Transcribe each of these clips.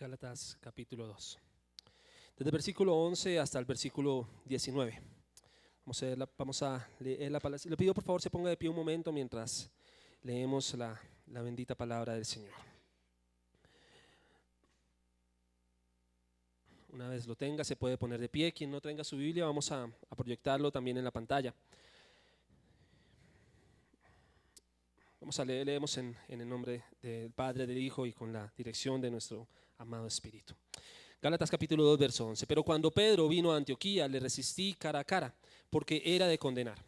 Gálatas capítulo 2. Desde el versículo 11 hasta el versículo 19. Vamos a leer la palabra. Le pido por favor se ponga de pie un momento mientras leemos la bendita palabra del Señor. Una vez lo tenga se puede poner de pie. Quien no tenga su Biblia vamos a proyectarlo también en la pantalla. Vamos a leer, leemos en el nombre del Padre, del Hijo y con la dirección de nuestro amado Espíritu. Gálatas capítulo 2, verso 11. Pero cuando Pedro vino a Antioquía, le resistí cara a cara, porque era de condenar.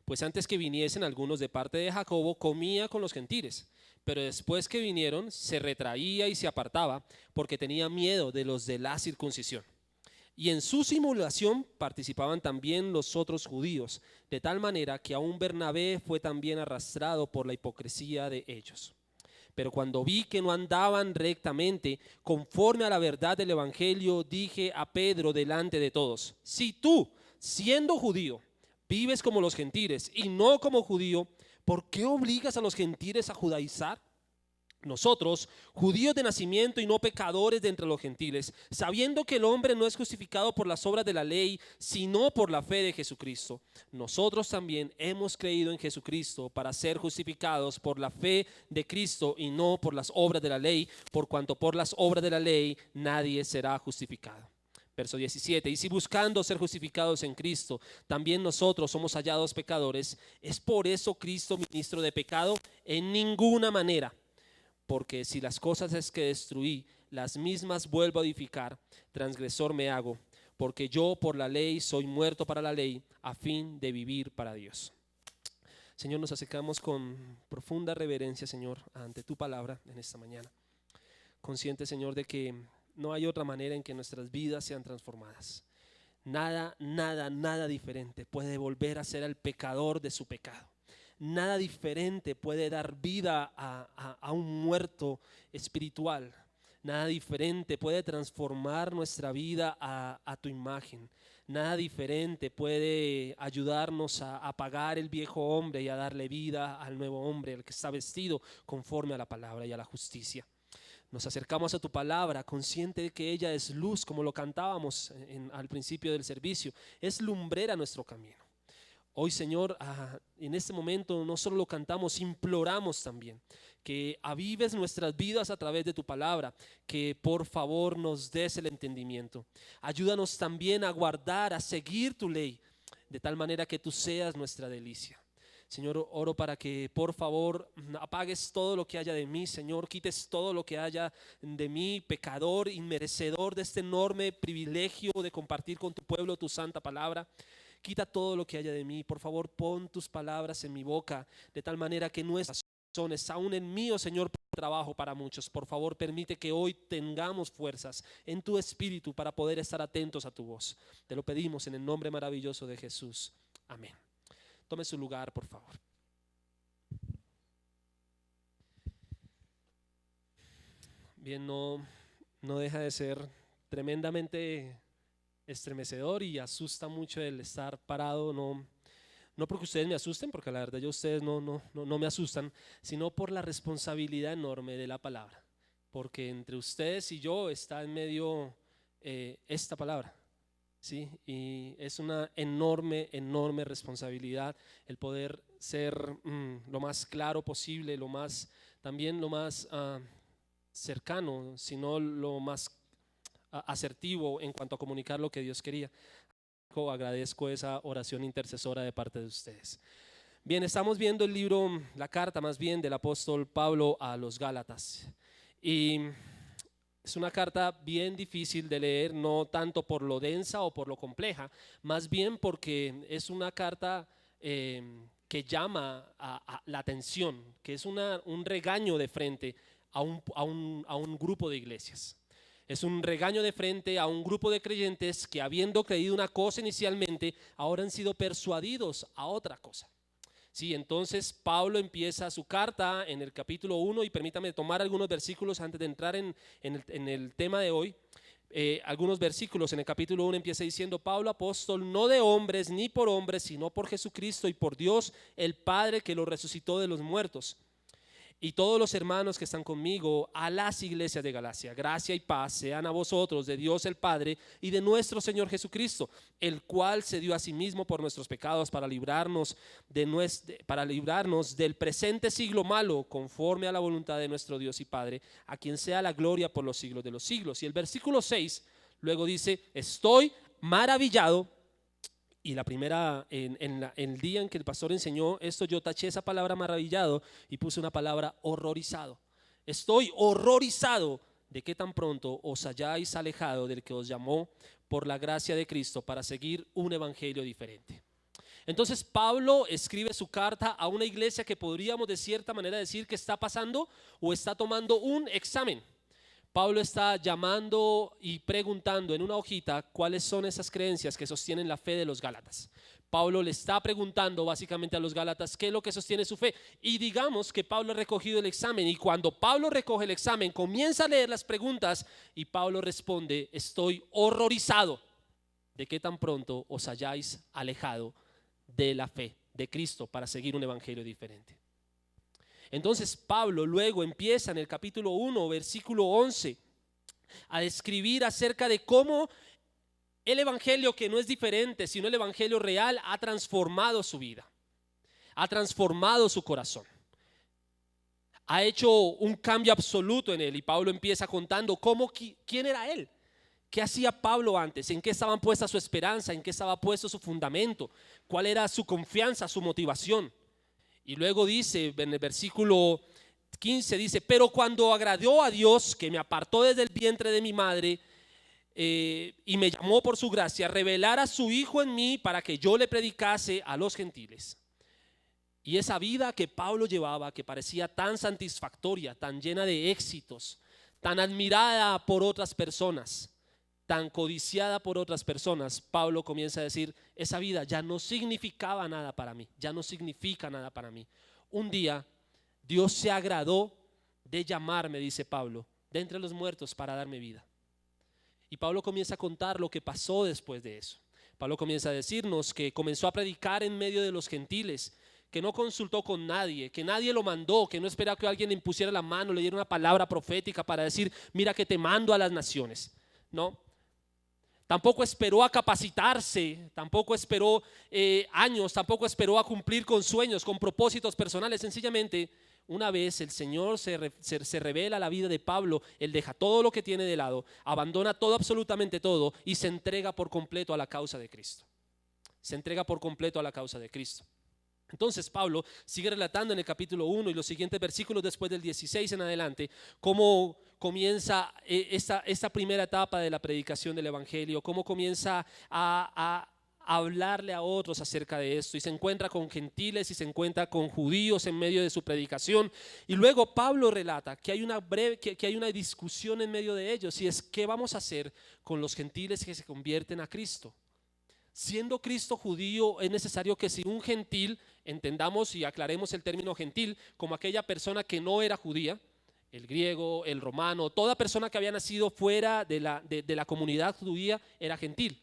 Pues antes que viniesen algunos de parte de Jacobo, comía con los gentiles. Pero después que vinieron, se retraía y se apartaba, porque tenía miedo de los de la circuncisión. Y en su simulación participaban también los otros judíos, de tal manera que aún Bernabé fue también arrastrado por la hipocresía de ellos. Pero cuando vi que no andaban rectamente, conforme a la verdad del evangelio, dije a Pedro delante de todos: si tú, siendo judío, vives como los gentiles y no como judío, ¿por qué obligas a los gentiles a judaizar? Nosotros, judíos de nacimiento y no pecadores de entre los gentiles, sabiendo que el hombre no es justificado por las obras de la ley, sino por la fe de Jesucristo. Nosotros también hemos creído en Jesucristo para ser justificados por la fe de Cristo y no por las obras de la ley, por cuanto por las obras de la ley nadie será justificado. Verso 17, y si buscando ser justificados en Cristo, también nosotros somos hallados pecadores, ¿es por eso Cristo ministro de pecado? En ninguna manera. Porque si las cosas es que destruí, las mismas vuelvo a edificar, transgresor me hago, porque yo por la ley soy muerto para la ley, a fin de vivir para Dios. Señor, nos acercamos con profunda reverencia, Señor, ante tu palabra en esta mañana. Consciente, Señor, de que no hay otra manera en que nuestras vidas sean transformadas. Nada diferente puede volver a ser el pecador de su pecado. Nada diferente puede dar vida a un muerto espiritual. Nada diferente puede transformar nuestra vida a tu imagen. Nada diferente puede ayudarnos a apagar el viejo hombre y a darle vida al nuevo hombre, el que está vestido conforme a la palabra y a la justicia. Nos acercamos a tu palabra consciente de que ella es luz, como lo cantábamos al principio del servicio. Es lumbrera nuestro camino. Hoy, Señor, en este momento no solo lo cantamos, imploramos también que avives nuestras vidas a través de tu palabra, que por favor nos des el entendimiento. Ayúdanos también a guardar, a seguir tu ley, de tal manera que tú seas nuestra delicia. Señor, oro para que por favor apagues todo lo que haya de mí, Señor, quites todo lo que haya de mí, pecador, inmerecedor de este enorme privilegio de compartir con tu pueblo tu santa palabra. Quita todo lo que haya de mí, por favor pon tus palabras en mi boca, de tal manera que nuestras razones, aún en mí, oh Señor, trabajo para muchos. Por favor permite que hoy tengamos fuerzas en tu espíritu para poder estar atentos a tu voz. Te lo pedimos en el nombre maravilloso de Jesús. Amén. Tome su lugar, por favor. Bien, no deja de ser tremendamente estremecedor y asusta mucho el estar parado, no porque ustedes me asusten, porque la verdad ustedes no me asustan, sino por la responsabilidad enorme de la palabra, porque entre ustedes y yo está en medio esta palabra, ¿sí? Y es una enorme responsabilidad el poder ser lo más claro posible, también lo más cercano, sino lo más asertivo en cuanto a comunicar lo que Dios quería. Agradezco esa oración intercesora de parte de ustedes. Bien, estamos viendo el libro, la carta más bien del apóstol Pablo a los Gálatas, y es una carta bien difícil de leer, no tanto por lo densa o por lo compleja, más bien porque es una carta que llama a la atención, que es un regaño de frente a un grupo de iglesias. Es un regaño de frente a un grupo de creyentes que, habiendo creído una cosa inicialmente, ahora han sido persuadidos a otra cosa. Sí, entonces Pablo empieza su carta en el capítulo 1 y permítame tomar algunos versículos antes de entrar en el tema de hoy. Algunos versículos en el capítulo 1 empieza diciendo: Pablo, apóstol, no de hombres ni por hombres, sino por Jesucristo y por Dios el Padre que lo resucitó de los muertos, y todos los hermanos que están conmigo a las iglesias de Galacia. Gracia y paz sean a vosotros de Dios el Padre y de nuestro Señor Jesucristo, el cual se dio a sí mismo por nuestros pecados para librarnos del presente siglo malo, conforme a la voluntad de nuestro Dios y Padre, a quien sea la gloria por los siglos de los siglos. Y el versículo 6 luego dice: estoy maravillado. Y la primera, en el día en que el pastor enseñó esto, yo taché esa palabra maravillado y puse una palabra horrorizado. Estoy horrorizado de que tan pronto os hayáis alejado del que os llamó por la gracia de Cristo para seguir un evangelio diferente. Entonces Pablo escribe su carta a una iglesia que podríamos de cierta manera decir que está pasando o está tomando un examen. Pablo está llamando y preguntando en una hojita cuáles son esas creencias que sostienen la fe de los Gálatas. Pablo le está preguntando básicamente a los Gálatas qué es lo que sostiene su fe. Y digamos que Pablo ha recogido el examen, y cuando Pablo recoge el examen comienza a leer las preguntas y Pablo responde: estoy horrorizado de que tan pronto os hayáis alejado de la fe de Cristo para seguir un evangelio diferente. Entonces Pablo luego empieza en el capítulo 1, versículo 11, a describir acerca de cómo el evangelio, que no es diferente, sino el evangelio real, ha transformado su vida, ha transformado su corazón, ha hecho un cambio absoluto en él. Y Pablo empieza contando quién era él, qué hacía Pablo antes, en qué estaba puesta su esperanza, en qué estaba puesto su fundamento, cuál era su confianza, su motivación. Y luego dice en el versículo 15, dice: pero cuando agradó a Dios, que me apartó desde el vientre de mi madre y me llamó por su gracia, revelar a su Hijo en mí para que yo le predicase a los gentiles. Y esa vida que Pablo llevaba, que parecía tan satisfactoria, tan llena de éxitos, tan admirada por otras personas, tan codiciada por otras personas, Pablo comienza a decir: esa vida ya no significaba nada para mí, ya no significa nada para mí. Un día Dios se agradó de llamarme, dice Pablo, de entre los muertos para darme vida. Y Pablo comienza a contar lo que pasó después de eso. Pablo comienza a decirnos que comenzó a predicar en medio de los gentiles, que no consultó con nadie, que nadie lo mandó, que no esperaba que alguien le impusiera la mano, le diera una palabra profética para decir: mira que te mando a las naciones. No. Tampoco esperó a capacitarse, tampoco esperó años, tampoco esperó a cumplir con sueños, con propósitos personales. Sencillamente, una vez el Señor se revela a la vida de Pablo, él deja todo lo que tiene de lado, abandona todo, absolutamente todo, y se entrega por completo a la causa de Cristo. Se entrega por completo a la causa de Cristo. Entonces Pablo sigue relatando en el capítulo 1 y los siguientes versículos después del 16 en adelante cómo comienza esta primera etapa de la predicación del evangelio, cómo comienza a hablarle a otros acerca de esto, y se encuentra con gentiles y se encuentra con judíos en medio de su predicación. Y luego Pablo relata que hay una discusión en medio de ellos, y es: ¿qué vamos a hacer con los gentiles que se convierten a Cristo? Siendo Cristo judío, es necesario que si un gentil, entendamos y aclaremos el término gentil como aquella persona que no era judía, el griego, el romano, toda persona que había nacido fuera de la comunidad judía era gentil.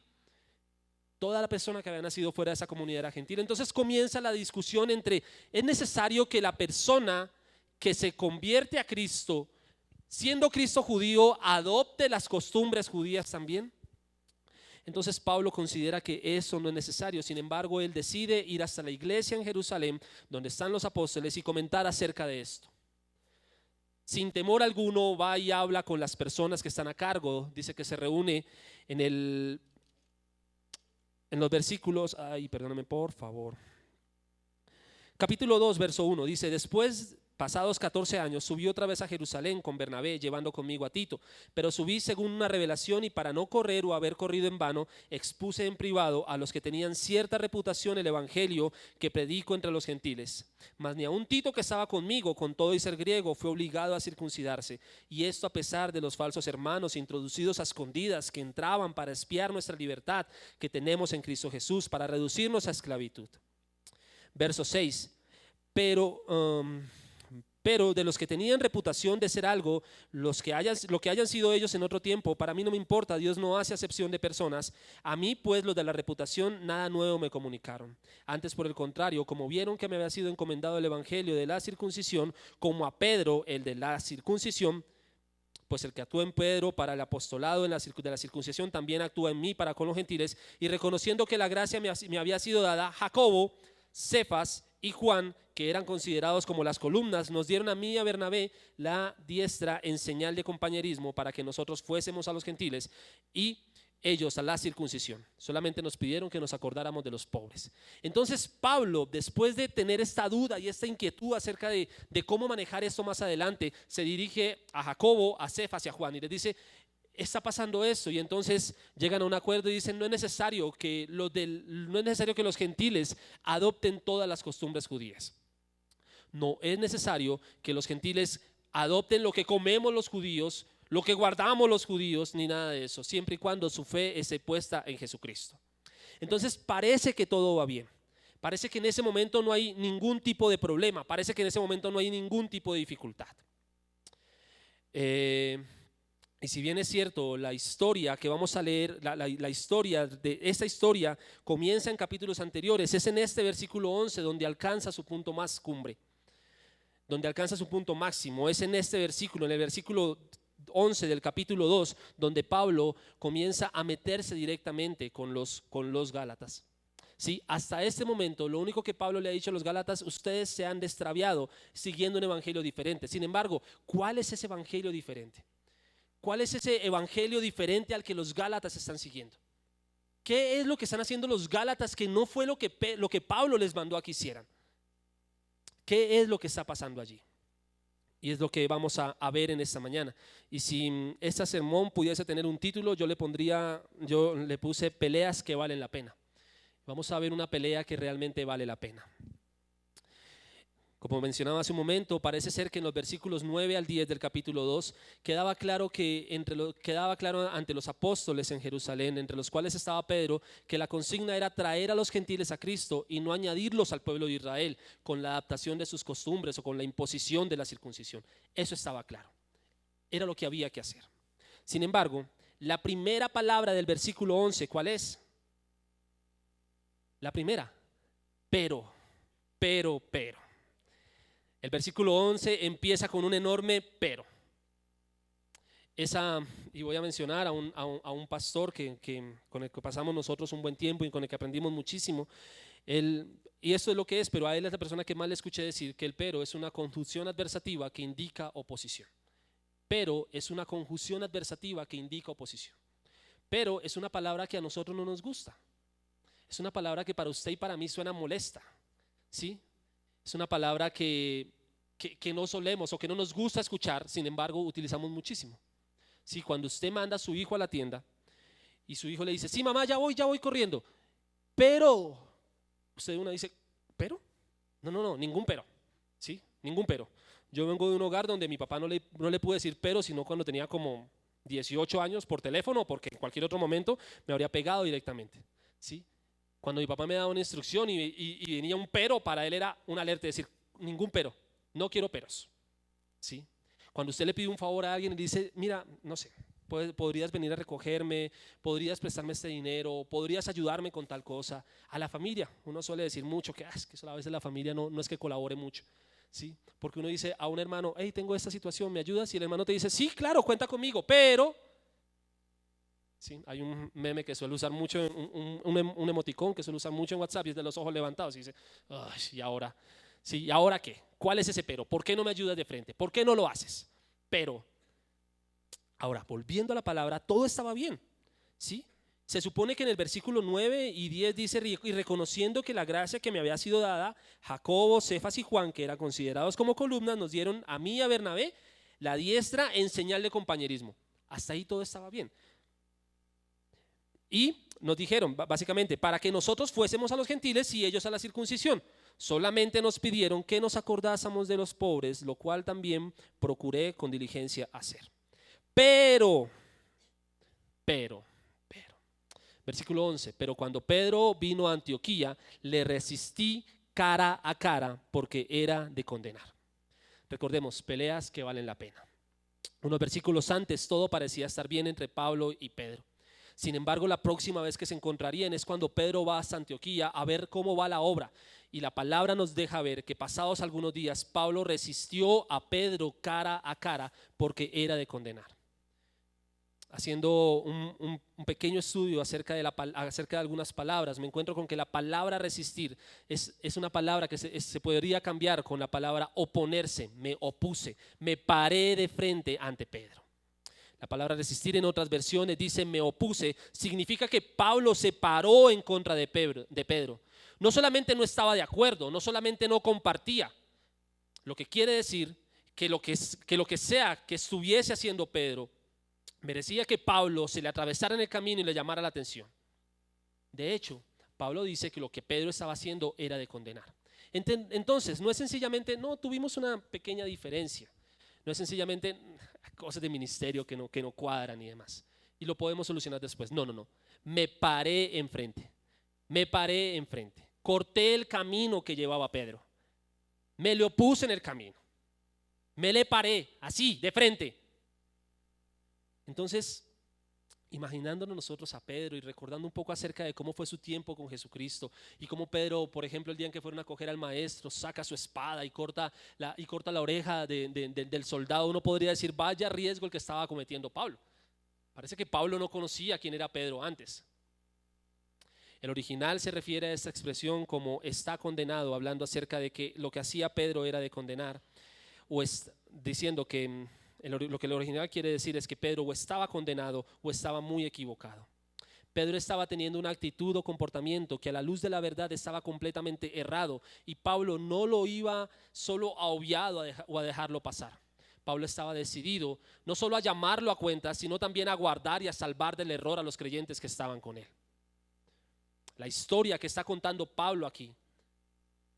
Toda la persona que había nacido fuera de esa comunidad era gentil. Entonces comienza la discusión entre: ¿es necesario que la persona que se convierte a Cristo, siendo Cristo judío, adopte las costumbres judías también? Entonces Pablo considera que eso no es necesario. Sin embargo, él decide ir hasta la iglesia en Jerusalén, donde están los apóstoles, y comentar acerca de esto. Sin temor alguno va y habla con las personas que están a cargo. Dice que se reúne en los versículos, perdóname por favor. Capítulo 2, verso 1, dice: después, pasados 14 años, subí otra vez a Jerusalén con Bernabé, llevando conmigo a Tito. Pero subí según una revelación, y para no correr o haber corrido en vano, expuse en privado a los que tenían cierta reputación el evangelio que predico entre los gentiles. Mas ni aun Tito, que estaba conmigo, con todo y ser griego, fue obligado a circuncidarse. Y esto a pesar de los falsos hermanos introducidos a escondidas, que entraban para espiar nuestra libertad que tenemos en Cristo Jesús, para reducirnos a esclavitud. Verso 6. Pero Pero de los que tenían reputación de ser algo, lo que hayan sido ellos en otro tiempo, para mí no me importa, Dios no hace acepción de personas. A mí pues los de la reputación nada nuevo me comunicaron. Antes por el contrario, como vieron que me había sido encomendado el evangelio de la circuncisión, como a Pedro el de la circuncisión, pues el que actúa en Pedro para el apostolado de la circuncisión también actúa en mí para con los gentiles. Y reconociendo que la gracia me había sido dada, Jacobo, Cefas y Juan, que eran considerados como las columnas, nos dieron a mí y a Bernabé la diestra en señal de compañerismo para que nosotros fuésemos a los gentiles y ellos a la circuncisión. Solamente nos pidieron que nos acordáramos de los pobres. Entonces Pablo, después de tener esta duda y esta inquietud acerca de cómo manejar esto más adelante, se dirige a Jacobo, a Cefas y a Juan y les dice: está pasando esto. Y entonces llegan a un acuerdo y dicen: no es necesario que los gentiles adopten todas las costumbres judías. No es necesario que los gentiles adopten lo que comemos los judíos, lo que guardamos los judíos, ni nada de eso, siempre y cuando su fe esté puesta en Jesucristo. Entonces parece que todo va bien. Parece que en ese momento no hay ningún tipo de problema. Parece que en ese momento no hay ningún tipo de dificultad. Y si bien es cierto, la historia que vamos a leer, la historia de esta historia comienza en capítulos anteriores. Es en este versículo 11 donde alcanza su punto más cumbre, donde alcanza su punto máximo. Es en este versículo, en el versículo 11 del capítulo 2, donde Pablo comienza a meterse directamente con los Gálatas. ¿Sí? Hasta este momento lo único que Pablo le ha dicho a los Gálatas: ustedes se han extraviado siguiendo un evangelio diferente. Sin embargo, ¿cuál es ese evangelio diferente? ¿Cuál es ese evangelio diferente al que los Gálatas están siguiendo? ¿Qué es lo que están haciendo los Gálatas que no fue lo que Pablo les mandó a que hicieran? ¿Qué es lo que está pasando allí? Y es lo que vamos a ver en esta mañana. Y si este sermón pudiese tener un título, yo le puse peleas que valen la pena. Vamos a ver una pelea que realmente vale la pena. Como mencionaba hace un momento, parece ser que en los versículos 9 al 10 del capítulo 2 quedaba claro ante los apóstoles en Jerusalén, entre los cuales estaba Pedro, que la consigna era traer a los gentiles a Cristo y no añadirlos al pueblo de Israel con la adaptación de sus costumbres o con la imposición de la circuncisión. Eso estaba claro. Era lo que había que hacer. Sin embargo, la primera palabra del versículo 11, ¿cuál es? La primera: pero. El versículo 11 empieza con un enorme pero. Y voy a mencionar a un pastor con el que pasamos nosotros un buen tiempo y con el que aprendimos muchísimo. Y esto es lo que es, pero a él es la persona que más le escuché decir que el pero es una conjunción adversativa que indica oposición. Pero es una conjunción adversativa que indica oposición. Pero es una palabra que a nosotros no nos gusta. Es una palabra que para usted y para mí suena molesta, ¿sí? Es una palabra que no solemos o que no nos gusta escuchar, sin embargo utilizamos muchísimo. ¿Sí? Cuando usted manda a su hijo a la tienda y su hijo le dice: sí, mamá, ya voy corriendo, pero usted una dice: ¿pero? No, ningún pero. ¿Sí? Ningún pero. Yo vengo de un hogar donde mi papá no le pude decir pero, sino cuando tenía como 18 años por teléfono, porque en cualquier otro momento me habría pegado directamente. ¿Sí? Cuando mi papá me daba una instrucción y venía un pero, para él era una alerta, decir: ningún pero, no quiero peros. ¿Sí? Cuando usted le pide un favor a alguien y dice: mira, no sé, podrías venir a recogerme, podrías prestarme este dinero, podrías ayudarme con tal cosa. A la familia uno suele decir mucho que es que a veces la familia no es que colabore mucho. ¿Sí? Porque uno dice a un hermano: hey, tengo esta situación, ¿me ayudas? Y el hermano te dice: sí, claro, cuenta conmigo, pero... ¿Sí? Hay un meme que suele usar mucho, un emoticón que suele usar mucho en WhatsApp, y es de los ojos levantados y dice: ay, ¿y ahora? ¿Sí? ¿Y ahora qué? ¿Cuál es ese pero? ¿Por qué no me ayudas de frente? ¿Por qué no lo haces? Pero, ahora, volviendo a la palabra, todo estaba bien. ¿Sí? Se supone que en el versículo 9 y 10 dice: y reconociendo que la gracia que me había sido dada, Jacobo, Cefas y Juan, que eran considerados como columnas, nos dieron a mí y a Bernabé la diestra en señal de compañerismo. Hasta ahí todo estaba bien. Y nos dijeron básicamente para que nosotros fuésemos a los gentiles y ellos a la circuncisión. Solamente nos pidieron que nos acordásemos de los pobres, lo cual también procuré con diligencia hacer. Pero, versículo 11: pero cuando Pedro vino a Antioquía, le resistí cara a cara porque era de condenar. Recordemos, peleas que valen la pena. Unos versículos antes todo parecía estar bien entre Pablo y Pedro. Sin embargo, la próxima vez que se encontrarían es cuando Pedro va hasta Antioquía a ver cómo va la obra. Y la palabra nos deja ver que pasados algunos días Pablo resistió a Pedro cara a cara porque era de condenar. Haciendo un pequeño estudio acerca de algunas palabras, me encuentro con que la palabra resistir es una palabra que se podría cambiar con la palabra oponerse. Me opuse, me paré de frente ante Pedro. La palabra resistir en otras versiones dice me opuse, significa que Pablo se paró en contra de Pedro. No solamente no estaba de acuerdo, no solamente no compartía, lo que quiere decir que lo que sea que estuviese haciendo Pedro merecía que Pablo se le atravesara en el camino y le llamara la atención. De hecho, Pablo dice que lo que Pedro estaba haciendo era de condenar. Entonces, no es sencillamente, no, tuvimos una pequeña diferencia. No es sencillamente cosas de ministerio que no cuadran y demás. Y lo podemos solucionar después. No. Me paré enfrente. Corté el camino que llevaba Pedro. Me le opuse en el camino. Me le paré, así, de frente. Entonces, imaginándonos nosotros a Pedro y recordando un poco acerca de cómo fue su tiempo con Jesucristo y cómo Pedro, por ejemplo, el día en que fueron a coger al maestro, saca su espada y corta la oreja del soldado, uno podría decir, vaya riesgo el que estaba cometiendo Pablo. Parece que Pablo no conocía quién era Pedro antes. El original se refiere a esta expresión como está condenado, hablando acerca de que lo que hacía Pedro era de condenar, o diciendo que lo que el original quiere decir es que Pedro o estaba condenado o estaba muy equivocado. Pedro estaba teniendo una actitud o comportamiento que a la luz de la verdad estaba completamente errado y Pablo no lo iba solo a obviar o a dejarlo pasar. Pablo estaba decidido no solo a llamarlo a cuenta, sino también a guardar y a salvar del error a los creyentes que estaban con él. La historia que está contando Pablo aquí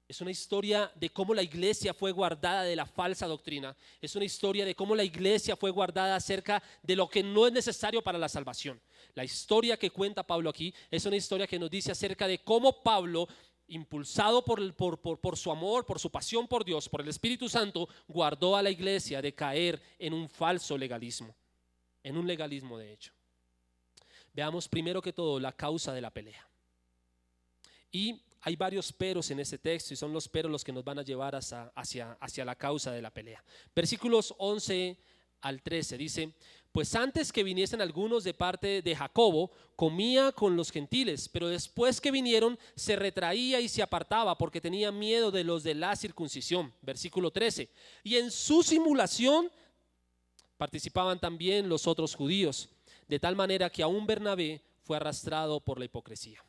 es una historia de cómo la iglesia fue guardada de la falsa doctrina. Es una historia de cómo la iglesia fue guardada acerca de lo que no es necesario para la salvación. La historia que cuenta Pablo aquí es una historia que nos dice acerca de cómo Pablo, impulsado por su amor, por su pasión por Dios, por el Espíritu Santo, guardó a la iglesia de caer en un falso legalismo, en un legalismo de hecho. Veamos primero que todo la causa de la pelea. Y hay varios peros en este texto y son los peros los que nos van a llevar hacia la causa de la pelea. Versículos 11 al 13 dice, pues antes que viniesen algunos de parte de Jacobo, comía con los gentiles, pero después que vinieron se retraía y se apartaba porque tenía miedo de los de la circuncisión. Versículo 13, y en su simulación participaban también los otros judíos, de tal manera que aún Bernabé fue arrastrado por la hipocresía.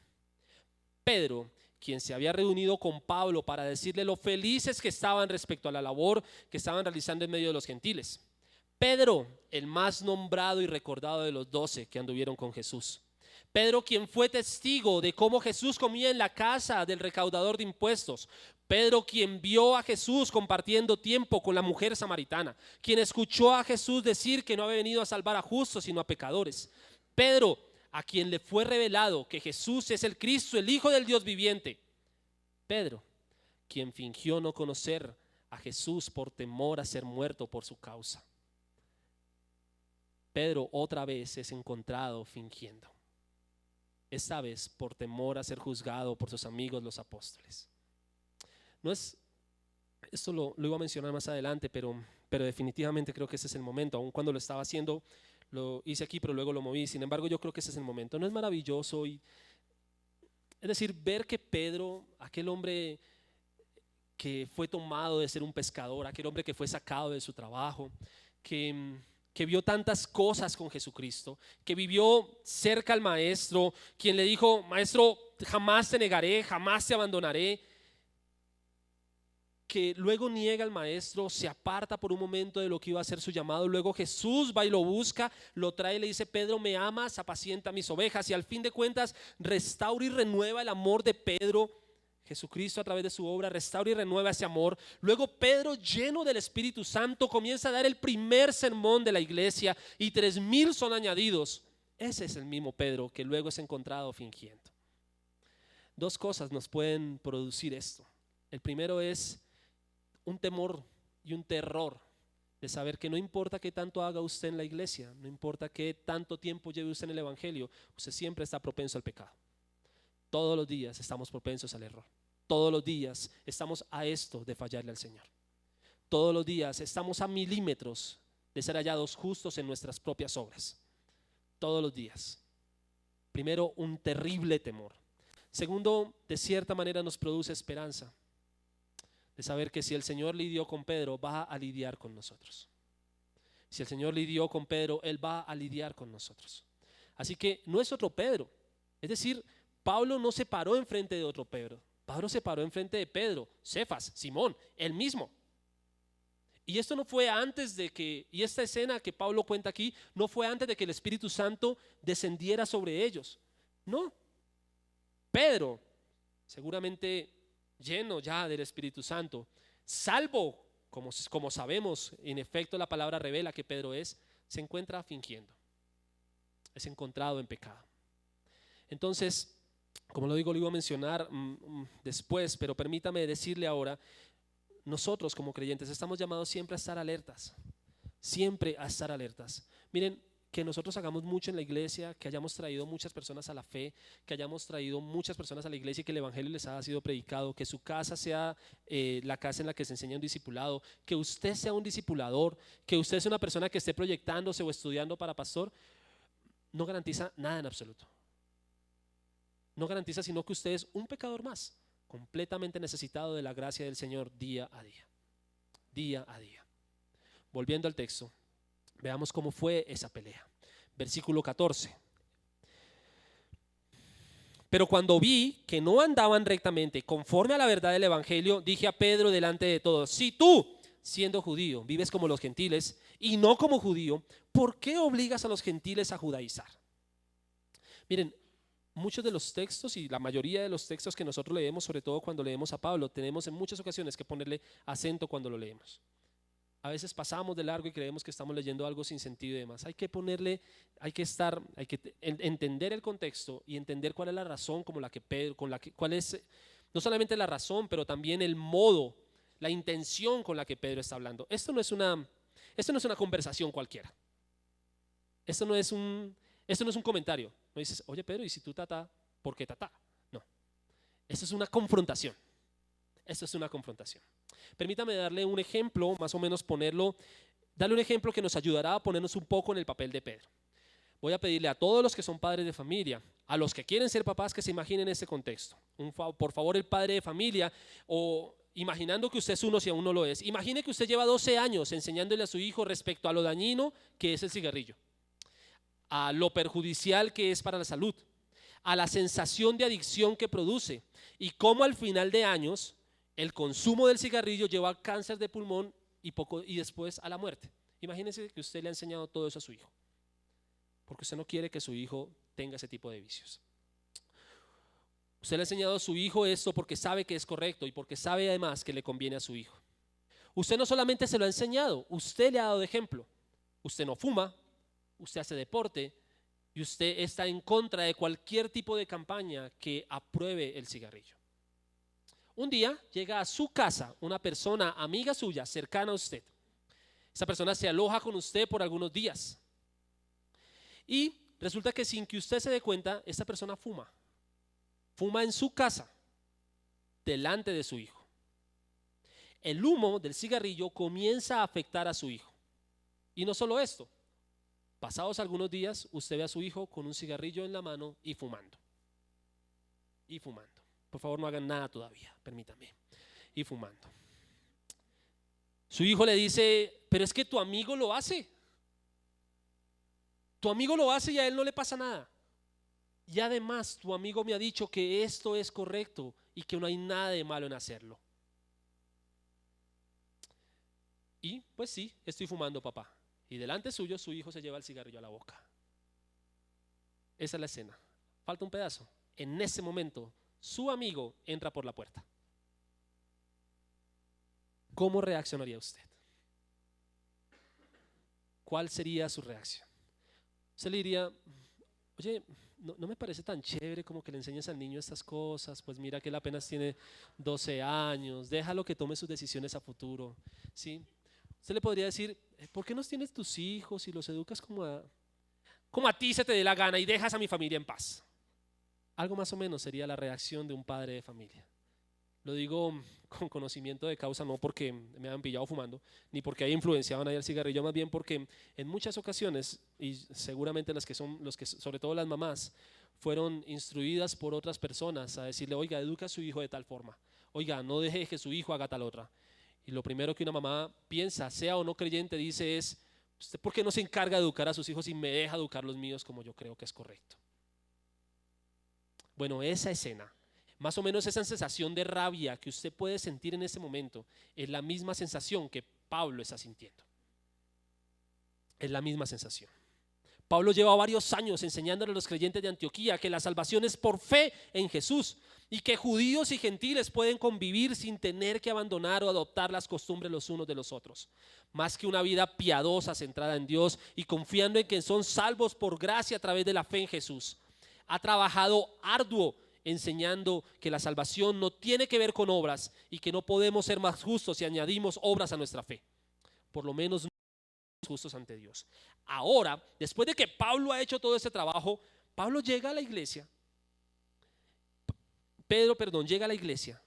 Pedro, quien se había reunido con Pablo para decirle lo felices que estaban respecto a la labor que estaban realizando en medio de los gentiles. Pedro, el más nombrado y recordado de los 12 que anduvieron con Jesús. Pedro, quien fue testigo de cómo Jesús comía en la casa del recaudador de impuestos. Pedro, quien vio a Jesús compartiendo tiempo con la mujer samaritana. Quien escuchó a Jesús decir que no había venido a salvar a justos sino a pecadores. Pedro, a quien le fue revelado que Jesús es el Cristo, el Hijo del Dios viviente. Pedro, quien fingió no conocer a Jesús por temor a ser muerto por su causa. Pedro otra vez es encontrado fingiendo, esta vez por temor a ser juzgado por sus amigos los apóstoles. Esto lo iba a mencionar más adelante, pero definitivamente creo que ese es el momento. Aun cuando lo estaba haciendo, lo hice aquí, pero luego lo moví. Sin embargo, yo creo que ese es el momento. ¿No es maravilloso? Es decir, ver que Pedro, aquel hombre que fue tomado de ser un pescador, aquel hombre que fue sacado de su trabajo, que vio tantas cosas con Jesucristo, que vivió cerca al maestro, quien le dijo, maestro, jamás te negaré, jamás te abandonaré, que luego niega al maestro, se aparta por un momento de lo que iba a ser su llamado. Luego Jesús va y lo busca, lo trae y le dice, Pedro, me amas, apacienta mis ovejas. Y al fin de cuentas restaura y renueva el amor de Pedro. Jesucristo a través de su obra restaura y renueva ese amor. Luego Pedro, lleno del Espíritu Santo, comienza a dar el primer sermón de la iglesia y 3,000 son añadidos. Ese es el mismo Pedro que luego es encontrado fingiendo. Dos cosas nos pueden producir esto. El primero es un temor y un terror de saber que no importa qué tanto haga usted en la iglesia, no importa qué tanto tiempo lleve usted en el evangelio, usted siempre está propenso al pecado. Todos los días estamos propensos al error. Todos los días estamos a esto de fallarle al Señor. Todos los días estamos a milímetros de ser hallados justos en nuestras propias obras. Todos los días. Primero, un terrible temor. Segundo, de cierta manera nos produce esperanza de saber que si el Señor lidió con Pedro, va a lidiar con nosotros. Si el Señor lidió con Pedro, Él va a lidiar con nosotros. Así que no es otro Pedro. Es decir, Pablo no se paró enfrente de otro Pedro. Pablo se paró enfrente de Pedro, Cefas, Simón, él mismo. Y esto no fue antes de que, y esta escena que Pablo cuenta aquí, no fue antes de que el Espíritu Santo descendiera sobre ellos. No. Pedro, seguramente lleno ya del Espíritu Santo, salvo, como sabemos, en efecto la palabra revela que Pedro es, se encuentra fingiendo. Es encontrado en pecado. Entonces, como lo digo, lo iba a mencionar después, pero permítame decirle ahora, nosotros como creyentes estamos llamados siempre a estar alertas, siempre a estar alertas. Miren, que nosotros hagamos mucho en la iglesia, que hayamos traído muchas personas a la fe, que hayamos traído muchas personas a la iglesia y que el evangelio les haya sido predicado, que su casa sea la casa en la que se enseña un discipulado, que usted sea un discipulador, que usted sea una persona que esté proyectándose o estudiando para pastor, no garantiza nada en absoluto. No garantiza sino que usted es un pecador más, completamente necesitado de la gracia del Señor día a día. Día a día. Volviendo al texto, veamos cómo fue esa pelea. Versículo 14. Pero cuando vi que no andaban rectamente conforme a la verdad del evangelio, dije a Pedro delante de todos: si tú, siendo judío, vives como los gentiles y no como judío, ¿por qué obligas a los gentiles a judaizar? Miren, muchos de los textos y la mayoría de los textos que nosotros leemos, sobre todo cuando leemos a Pablo, tenemos en muchas ocasiones que ponerle acento cuando lo leemos. A veces pasamos de largo y creemos que estamos leyendo algo sin sentido y demás. Hay que entender el contexto y entender cuál es la razón como la que Pedro, cuál es no solamente la razón, pero también el modo, la intención con la que Pedro está hablando. Esto no es una conversación cualquiera. Esto no es un comentario. No dices, oye Pedro, ¿y si tú tata, por qué tata? No. Esto es una confrontación. Esto es una confrontación. Permítame darle un ejemplo, más o menos darle un ejemplo que nos ayudará a ponernos un poco en el papel de Pedro. Voy a pedirle a todos los que son padres de familia, a los que quieren ser papás, que se imaginen este contexto. Por favor, el padre de familia, o imaginando que usted es uno si aún no lo es, imagine que usted lleva 12 años enseñándole a su hijo respecto a lo dañino que es el cigarrillo, a lo perjudicial que es para la salud, a la sensación de adicción que produce y cómo al final de años el consumo del cigarrillo lleva a cáncer de pulmón y después a la muerte. Imagínense que usted le ha enseñado todo eso a su hijo, porque usted no quiere que su hijo tenga ese tipo de vicios. Usted le ha enseñado a su hijo esto porque sabe que es correcto y porque sabe además que le conviene a su hijo. Usted no solamente se lo ha enseñado, usted le ha dado de ejemplo. Usted no fuma, usted hace deporte y usted está en contra de cualquier tipo de campaña que apruebe el cigarrillo. Un día llega a su casa una persona amiga suya, cercana a usted. Esa persona se aloja con usted por algunos días y resulta que sin que usted se dé cuenta, esta persona fuma en su casa delante de su hijo. El humo del cigarrillo comienza a afectar a su hijo. Y no solo esto, pasados algunos días usted ve a su hijo con un cigarrillo en la mano y fumando. Por favor, no hagan nada todavía, permítame. Y fumando. Su hijo le dice, pero es que tu amigo lo hace. Tu amigo lo hace y a él no le pasa nada. Y además tu amigo me ha dicho que esto es correcto y que no hay nada de malo en hacerlo. Y pues sí, estoy fumando, papá. Y delante suyo su hijo se lleva el cigarrillo a la boca. Esa es la escena. Falta un pedazo. En ese momento su amigo entra por la puerta. ¿Cómo reaccionaría usted? ¿Cuál sería su reacción? Usted le diría, oye, no me parece tan chévere como que le enseñes al niño estas cosas, pues mira que él apenas tiene 12 años, déjalo que tome sus decisiones a futuro, ¿sí? Usted le podría decir, ¿por qué no tienes tus hijos y los educas como a ti se te dé la gana y dejas a mi familia en paz? Algo más o menos sería la reacción de un padre de familia. Lo digo con conocimiento de causa, no porque me hayan pillado fumando, ni porque haya influenciado a nadie el cigarrillo, más bien porque en muchas ocasiones, y seguramente las que son, los que, sobre todo las mamás, fueron instruidas por otras personas a decirle, oiga, educa a su hijo de tal forma, oiga, no deje que su hijo haga tal otra. Y lo primero que una mamá piensa, sea o no creyente, dice es, ¿usted por qué no se encarga de educar a sus hijos y me deja educar los míos como yo creo que es correcto? Bueno, esa escena, más o menos esa sensación de rabia que usted puede sentir en ese momento, es la misma sensación que Pablo está sintiendo. Es la misma sensación. Pablo lleva varios años enseñándole a los creyentes de Antioquía que la salvación es por fe en Jesús y que judíos y gentiles pueden convivir sin tener que abandonar o adoptar las costumbres los unos de los otros. Más que una vida piadosa centrada en Dios y confiando en que son salvos por gracia a través de la fe en Jesús. Ha trabajado arduo enseñando que la salvación no tiene que ver con obras y que no podemos ser más justos si añadimos obras a nuestra fe. Por lo menos no justos ante Dios. Ahora, después de que Pablo ha hecho todo este trabajo, Pablo llega a la iglesia. Pedro, llega a la iglesia.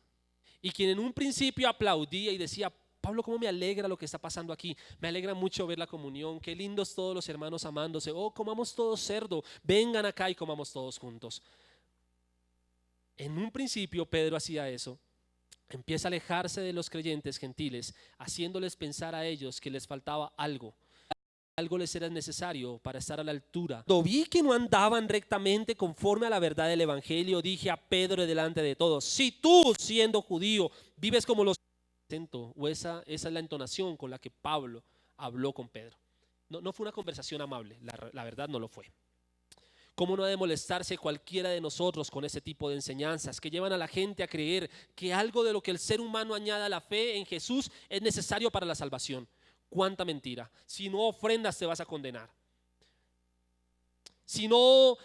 Y quien en un principio aplaudía y decía, Pablo, cómo me alegra lo que está pasando aquí. Me alegra mucho ver la comunión. Qué lindos todos los hermanos amándose. Oh, comamos todos cerdo. Vengan acá y comamos todos juntos. En un principio Pedro hacía eso. Empieza a alejarse de los creyentes gentiles, haciéndoles pensar a ellos que les faltaba algo. Algo les era necesario para estar a la altura. Cuando vi que no andaban rectamente conforme a la verdad del evangelio, dije a Pedro delante de todos, si tú siendo judío vives como los... O esa es la entonación con la que Pablo habló con Pedro. No fue una conversación amable, la verdad no lo fue. ¿Cómo no ha de molestarse cualquiera de nosotros con ese tipo de enseñanzas que llevan a la gente a creer que algo de lo que el ser humano añada a la fe en Jesús es necesario para la salvación? Cuánta mentira. Si no ofrendas te vas a condenar. Si no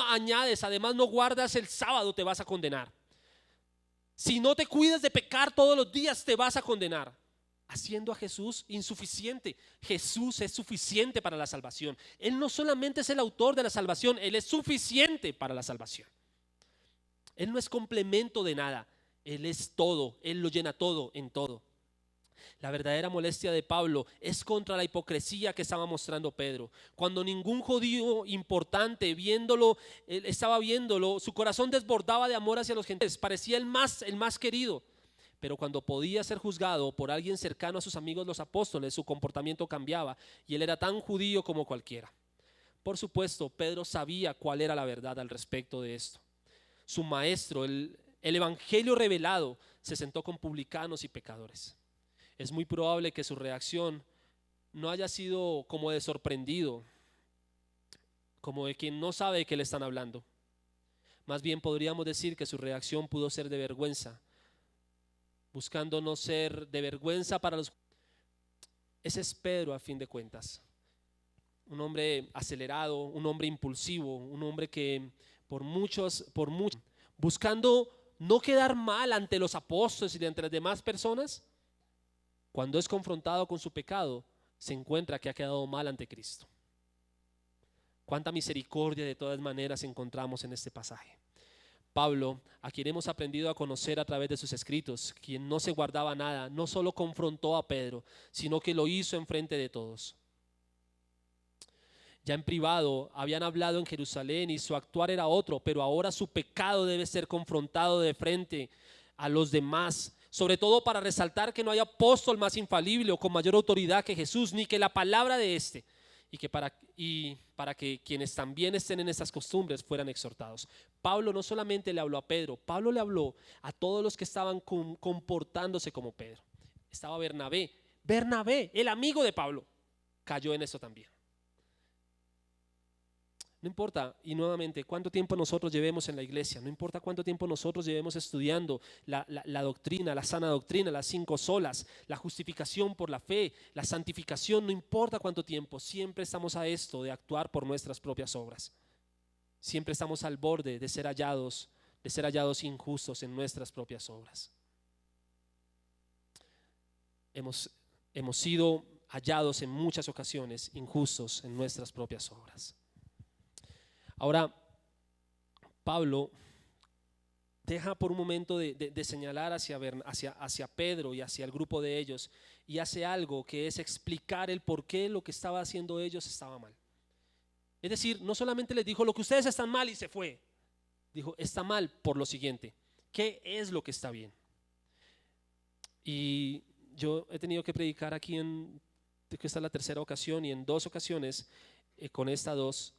añades, además no guardas el sábado, te vas a condenar. Si no te cuidas de pecar todos los días, te vas a condenar. Haciendo a Jesús insuficiente. Jesús es suficiente para la salvación. Él no solamente es el autor de la salvación, Él es suficiente para la salvación. Él no es complemento de nada. Él es todo. Él lo llena todo en todo. La verdadera molestia de Pablo es contra la hipocresía que estaba mostrando Pedro. Cuando ningún judío importante estaba viéndolo, su corazón desbordaba de amor hacia los gentiles. Parecía el más querido. Pero cuando podía ser juzgado por alguien cercano a sus amigos los apóstoles, su comportamiento cambiaba y él era tan judío como cualquiera. Por supuesto, Pedro sabía cuál era la verdad al respecto de esto. Su maestro, el evangelio revelado, se sentó con publicanos y pecadores. Es muy probable que su reacción no haya sido como de sorprendido, como de quien no sabe de qué le están hablando. Más bien podríamos decir que su reacción pudo ser de vergüenza, buscando no ser de vergüenza para los... Ese es Pedro a fin de cuentas. Un hombre acelerado, un hombre impulsivo, un hombre que buscando no quedar mal ante los apóstoles y ante las demás personas, cuando es confrontado con su pecado, se encuentra que ha quedado mal ante Cristo. Cuánta misericordia de todas maneras encontramos en este pasaje. Pablo, a quien hemos aprendido a conocer a través de sus escritos, quien no se guardaba nada, no solo confrontó a Pedro, sino que lo hizo en frente de todos. Ya en privado habían hablado en Jerusalén y su actuar era otro, pero ahora su pecado debe ser confrontado de frente a los demás, sobre todo para resaltar que no hay apóstol más infalible o con mayor autoridad que Jesús, ni que la palabra de este, y para que quienes también estén en estas costumbres fueran exhortados. Pablo no solamente le habló a Pedro, Pablo le habló a todos los que estaban comportándose como Pedro. Estaba Bernabé, el amigo de Pablo, cayó en eso también. No importa, y nuevamente, cuánto tiempo nosotros llevemos en la iglesia, no importa cuánto tiempo nosotros llevemos estudiando la doctrina, la sana doctrina, las 5 solas, la justificación por la fe, la santificación, no importa cuánto tiempo, siempre estamos a esto de actuar por nuestras propias obras. Siempre estamos al borde de ser hallados injustos en nuestras propias obras. hemos sido hallados en muchas ocasiones injustos en nuestras propias obras. Ahora, Pablo deja por un momento de señalar hacia Pedro y hacia el grupo de ellos, y hace algo que es explicar el por qué lo que estaba haciendo ellos estaba mal. Es decir, no solamente les dijo lo que ustedes están mal y se fue, dijo está mal por lo siguiente, ¿qué es lo que está bien? Y yo he tenido que predicar aquí que esta es la tercera ocasión, y en 2 ocasiones, con estas 2,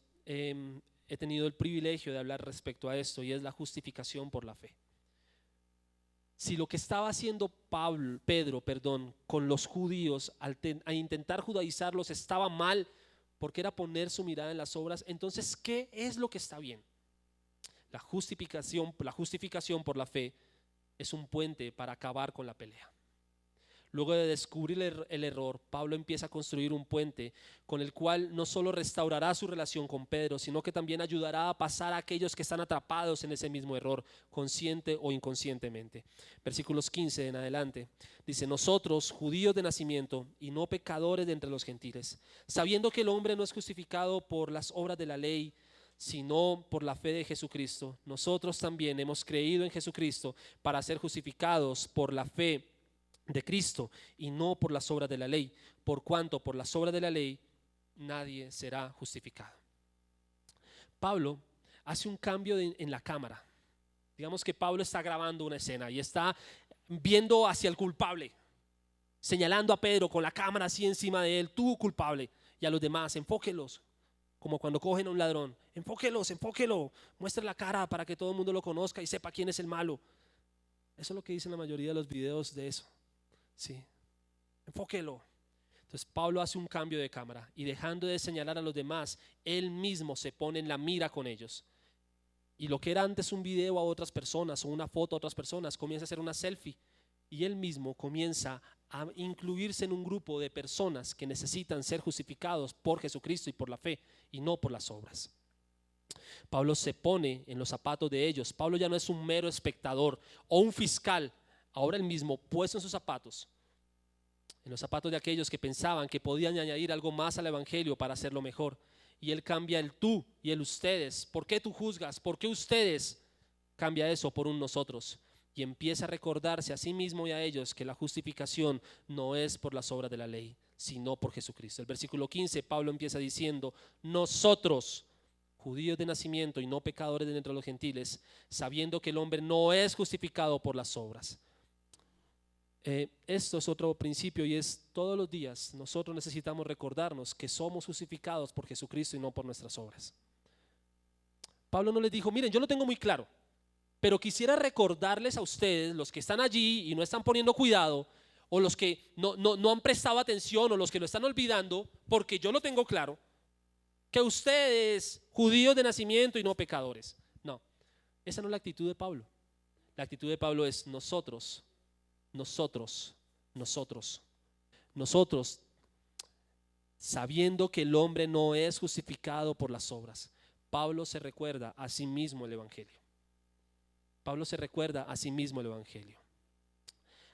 he tenido el privilegio de hablar respecto a esto, y es la justificación por la fe. Si lo que estaba haciendo Pedro, con los judíos al intentar judaizarlos estaba mal, porque era poner su mirada en las obras, entonces ¿qué es lo que está bien? La justificación por la fe es un puente para acabar con la pelea. Luego de descubrir el error, Pablo empieza a construir un puente con el cual no solo restaurará su relación con Pedro, sino que también ayudará a pasar a aquellos que están atrapados en ese mismo error, consciente o inconscientemente. Versículos 15 en adelante, dice: nosotros, judíos de nacimiento y no pecadores de entre los gentiles, sabiendo que el hombre no es justificado por las obras de la ley, sino por la fe de Jesucristo, nosotros también hemos creído en Jesucristo para ser justificados por la fe de Cristo y no por las obras de la ley, por cuanto por las obras de la ley nadie será justificado. Pablo hace un cambio en la cámara. Digamos que Pablo está grabando una escena y está viendo hacia el culpable, señalando a Pedro con la cámara así encima de él: tú culpable, y a los demás: enfóquelos, como cuando cogen a un ladrón, enfóquelo, muestra la cara para que todo el mundo lo conozca y sepa quién es el malo. Eso es lo que dicen la mayoría de los videos de eso. Sí, enfóquelo. Entonces Pablo hace un cambio de cámara y, dejando de señalar a los demás, él mismo se pone en la mira con ellos. Y lo que era antes un video a otras personas o una foto a otras personas, comienza a ser una selfie, y él mismo comienza a incluirse en un grupo de personas que necesitan ser justificados por Jesucristo y por la fe, y no por las obras. Pablo se pone en los zapatos de ellos. Pablo ya no es un mero espectador o un fiscal. Ahora él mismo, puesto en sus zapatos, en los zapatos de aquellos que pensaban que podían añadir algo más al evangelio para hacerlo mejor, y él cambia el tú y el ustedes. ¿Por qué tú juzgas? ¿Por qué ustedes? Cambia eso por un nosotros, y empieza a recordarse a sí mismo y a ellos que la justificación no es por las obras de la ley, sino por Jesucristo. El versículo 15, Pablo empieza diciendo: nosotros, judíos de nacimiento y no pecadores de entre los gentiles, sabiendo que el hombre no es justificado por las obras. Esto es otro principio, y es: todos los días nosotros necesitamos recordarnos que somos justificados por Jesucristo y no por nuestras obras. Pablo no les dijo: miren, yo lo tengo muy claro, pero quisiera recordarles a ustedes, los que están allí y no están poniendo cuidado, o los que no han prestado atención, o los que lo están olvidando, porque yo lo tengo claro, que ustedes, judíos de nacimiento y no pecadores. No, esa no es la actitud de Pablo. La actitud de Pablo es: nosotros, sabiendo que el hombre no es justificado por las obras. Pablo se recuerda a sí mismo el evangelio.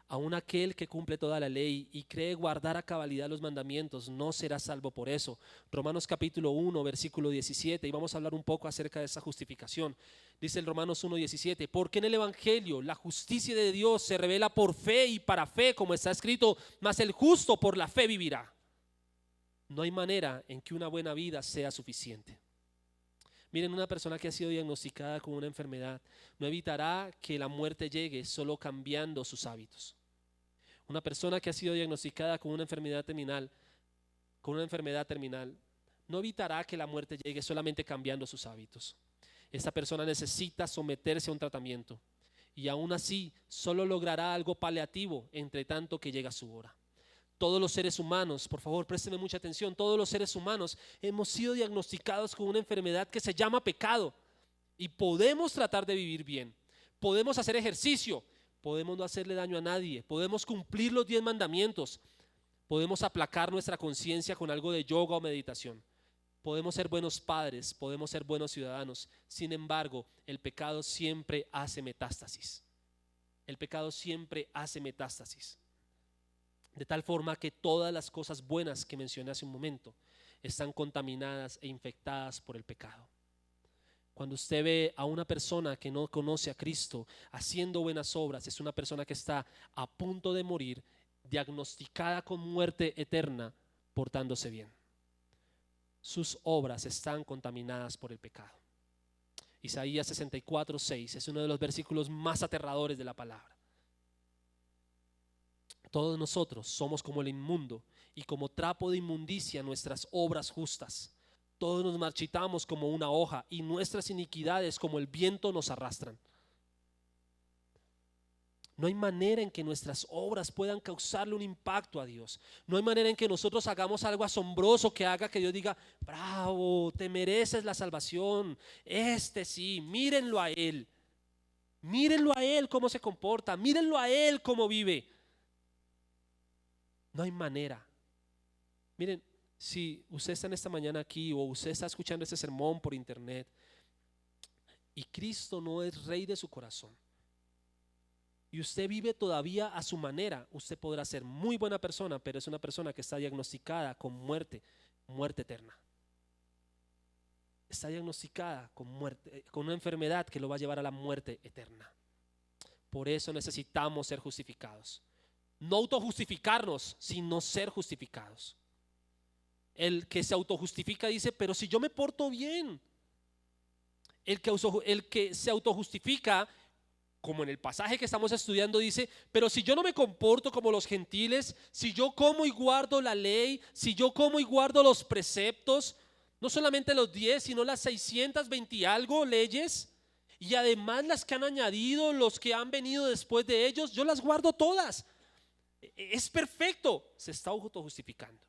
Aun aquel que cumple toda la ley y cree guardar a cabalidad los mandamientos no será salvo por eso. Romanos capítulo 1 versículo 17, y vamos a hablar un poco acerca de esa justificación. Dice el Romanos 1:17: porque en el evangelio la justicia de Dios se revela por fe y para fe, como está escrito: mas el justo por la fe vivirá. No hay manera en que una buena vida sea suficiente. Miren, una persona que ha sido diagnosticada con una enfermedad no evitará que la muerte llegue solo cambiando sus hábitos. Una persona que ha sido diagnosticada con una enfermedad terminal, no evitará que la muerte llegue solamente cambiando sus hábitos. Esta persona necesita someterse a un tratamiento, y aún así solo logrará algo paliativo entre tanto que llega su hora. Todos los seres humanos, por favor, présteme mucha atención, todos los seres humanos hemos sido diagnosticados con una enfermedad que se llama pecado, y podemos tratar de vivir bien, podemos hacer ejercicio, podemos no hacerle daño a nadie, podemos cumplir los 10 mandamientos, podemos aplacar nuestra conciencia con algo de yoga o meditación, podemos ser buenos padres, podemos ser buenos ciudadanos. Sin embargo, el pecado siempre hace metástasis. De tal forma que todas las cosas buenas que mencioné hace un momento están contaminadas e infectadas por el pecado. Cuando usted ve a una persona que no conoce a Cristo haciendo buenas obras, es una persona que está a punto de morir, diagnosticada con muerte eterna, portándose bien. Sus obras están contaminadas por el pecado. Isaías 64:6 es uno de los versículos más aterradores de la palabra. Todos nosotros somos como el inmundo y como trapo de inmundicia nuestras obras justas. Todos nos marchitamos como una hoja y nuestras iniquidades como el viento nos arrastran. No hay manera en que nuestras obras puedan causarle un impacto a Dios. No hay manera en que nosotros hagamos algo asombroso que haga que Dios diga: bravo, te mereces la salvación. Sí, mírenlo a Él. Mírenlo a Él cómo se comporta. Mírenlo a Él cómo vive. No hay manera. Miren, si usted está en esta mañana aquí o usted está escuchando este sermón por internet y Cristo no es rey de su corazón y usted vive todavía a su manera, usted podrá ser muy buena persona, pero es una persona que está diagnosticada con muerte eterna. Está diagnosticada con muerte, con una enfermedad que lo va a llevar a la muerte eterna. Por eso necesitamos ser justificados. No autojustificarnos, sino ser justificados. El que se autojustifica dice: pero si yo me porto bien. El que se autojustifica, como en el pasaje que estamos estudiando, dice: pero si yo no me comporto como los gentiles, si yo como y guardo la ley, si yo como y guardo los preceptos, no solamente los 10, sino las 620 y algo leyes, y además las que han añadido los que han venido después de ellos, yo las guardo todas. Es perfecto. Se está autojustificando.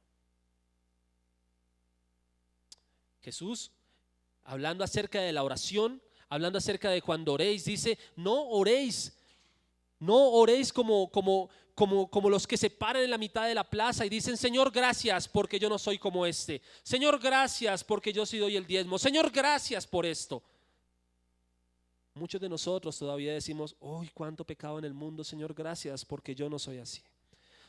Jesús, hablando acerca de la oración, hablando acerca de cuando oréis, dice: no oréis como los que se paran en la mitad de la plaza y dicen: Señor, gracias porque yo no soy como este. Señor, gracias porque yo sí doy el diezmo. Señor, gracias por esto. Muchos de nosotros todavía decimos: uy, cuánto pecado en el mundo. Señor, gracias porque yo no soy así.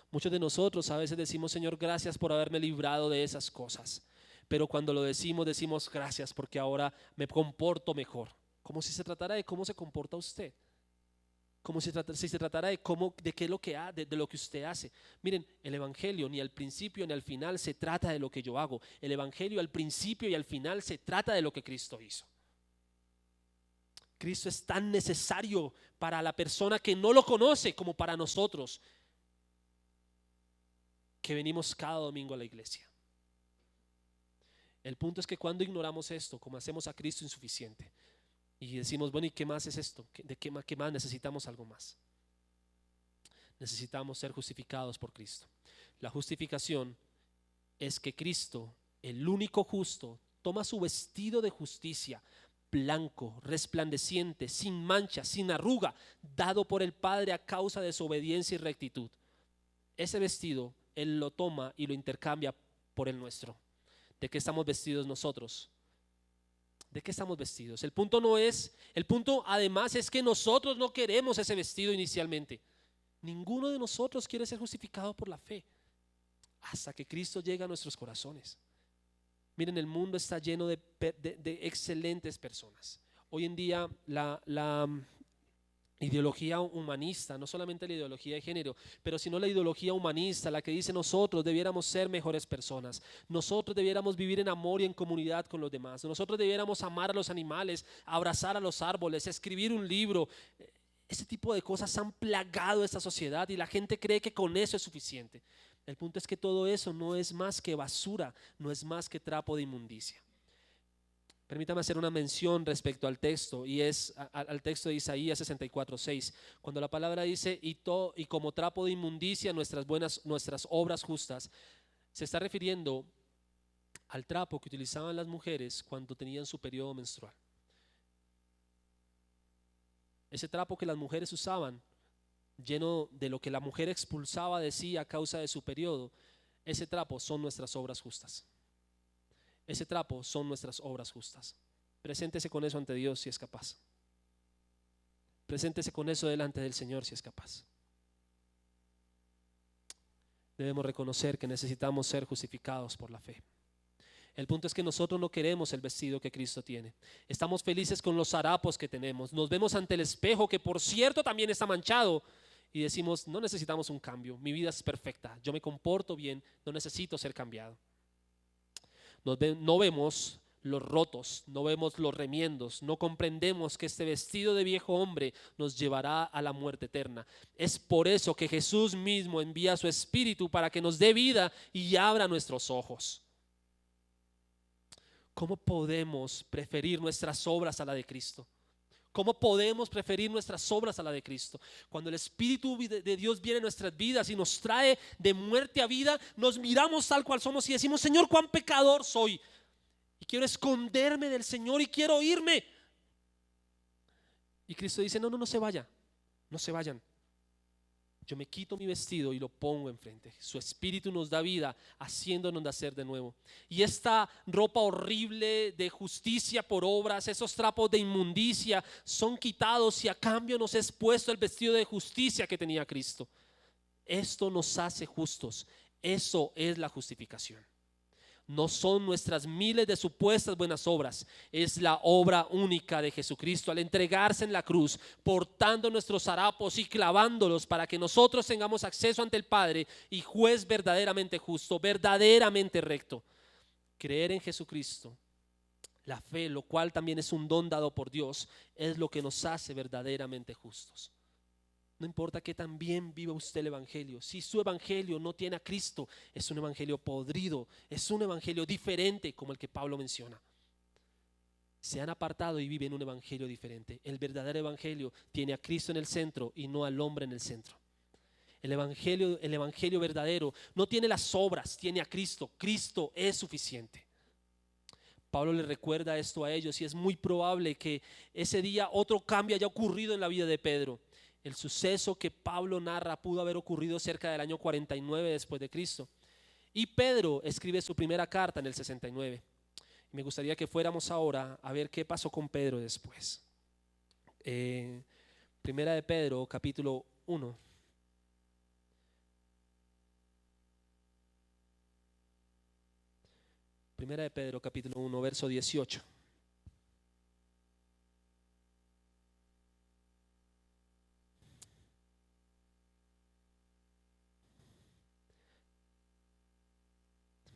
Muchos de nosotros a veces decimos: Señor, gracias por haberme librado de esas cosas. Pero cuando lo decimos gracias porque ahora me comporto mejor. Como si se tratara de cómo se comporta usted. Como si se tratara de qué es lo que de lo que usted hace. Miren, el evangelio ni al principio ni al final se trata de lo que yo hago. El evangelio al principio y al final se trata de lo que Cristo hizo. Cristo es tan necesario para la persona que no lo conoce como para nosotros, que venimos cada domingo a la iglesia. El punto es que cuando ignoramos esto, como hacemos a Cristo insuficiente, y decimos: bueno, ¿y qué más es esto? ¿De qué más? Necesitamos algo más. Necesitamos ser justificados por Cristo. La justificación es que Cristo, el único justo, toma su vestido de justicia, blanco, resplandeciente, sin mancha, sin arruga, dado por el Padre a causa de su obediencia y rectitud. Ese vestido Él lo toma y lo intercambia por el nuestro. ¿De qué estamos vestidos nosotros? ¿De qué estamos vestidos? El punto además es que nosotros no queremos ese vestido inicialmente. Ninguno de nosotros quiere ser justificado por la fe hasta que Cristo llega a nuestros corazones. Miren, el mundo está lleno de excelentes personas. Hoy en día la ideología humanista, no solamente la ideología de género, pero sino la ideología humanista, la que dice: nosotros debiéramos ser mejores personas, nosotros debiéramos vivir en amor y en comunidad con los demás, nosotros debiéramos amar a los animales, abrazar a los árboles, escribir un libro. Ese tipo de cosas han plagado esta sociedad y la gente cree que con eso es suficiente. El punto es que todo eso no es más que basura, no es más que trapo de inmundicia. Permítame hacer una mención respecto al texto, y es al texto de Isaías 64:6, cuando la palabra dice: y como trapo de inmundicia nuestras obras justas. Se está refiriendo al trapo que utilizaban las mujeres cuando tenían su periodo menstrual. Ese trapo que las mujeres usaban, lleno de lo que la mujer expulsaba de sí a causa de su periodo, ese trapo son nuestras obras justas. Ese trapo son nuestras obras justas. Preséntese con eso ante Dios si es capaz. Preséntese con eso delante del Señor si es capaz. debemos reconocer que necesitamos ser justificados por la fe. El punto es que nosotros no queremos el vestido que Cristo tiene. Estamos felices con los harapos que tenemos. Nos vemos ante el espejo, que por cierto también está manchado, y decimos, no necesitamos un cambio. Mi vida es perfecta. Yo me comporto bien. No necesito ser cambiado. No vemos los rotos, no vemos los remiendos, no comprendemos que este vestido de viejo hombre nos llevará a la muerte eterna. Es por eso que Jesús mismo envía su Espíritu para que nos dé vida y abra nuestros ojos. ¿Cómo podemos preferir nuestras obras a la de Cristo? ¿Cómo podemos preferir nuestras obras a la de Cristo? Cuando el Espíritu de Dios viene en nuestras vidas y nos trae de muerte a vida, nos miramos tal cual somos y decimos, Señor, cuán pecador soy. Y quiero esconderme del Señor y quiero irme. Y Cristo dice, no se vayan, no se vayan. Yo me quito mi vestido y lo pongo enfrente. Su Espíritu nos da vida, haciéndonos nacer de nuevo. Y esta ropa horrible de justicia por obras, esos trapos de inmundicia, son quitados y a cambio nos es puesto el vestido de justicia que tenía Cristo. Esto nos hace justos. Eso es la justificación. No son nuestras miles de supuestas buenas obras, es la obra única de Jesucristo al entregarse en la cruz, portando nuestros harapos y clavándolos para que nosotros tengamos acceso ante el Padre y juez verdaderamente justo, verdaderamente recto. Creer en Jesucristo, la fe, lo cual también es un don dado por Dios, es lo que nos hace verdaderamente justos. No importa que tan bien viva usted el evangelio, si su evangelio no tiene a Cristo, es un evangelio podrido, es un evangelio diferente como el que Pablo menciona. Se han apartado y viven un evangelio diferente. El verdadero evangelio tiene a Cristo en el centro y no al hombre en el centro. El evangelio verdadero no tiene las obras, tiene a Cristo. Cristo es suficiente. Pablo le recuerda esto a ellos y es muy probable que ese día otro cambio haya ocurrido en la vida de Pedro. El suceso que Pablo narra pudo haber ocurrido cerca del año 49 después de Cristo. Y Pedro escribe su primera carta en el 69. Me gustaría que fuéramos ahora a ver qué pasó con Pedro después. Primera de Pedro, capítulo 1. Primera de Pedro, capítulo 1, verso 18.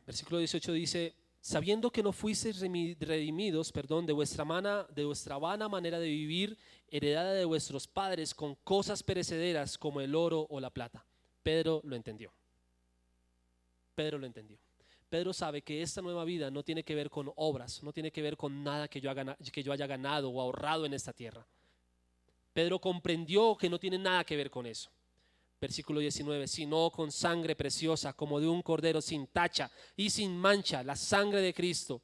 Versículo 18 dice, sabiendo que no fuisteis redimidos, de vuestra vana manera de vivir, heredada de vuestros padres con cosas perecederas como el oro o la plata. Pedro lo entendió. Pedro lo entendió. Pedro sabe que esta nueva vida no tiene que ver con obras, no tiene que ver con nada que yo haya ganado o ahorrado en esta tierra. Pedro comprendió que no tiene nada que ver con eso. Versículo 19, sino con sangre preciosa como de un cordero sin tacha y sin mancha, la sangre de Cristo.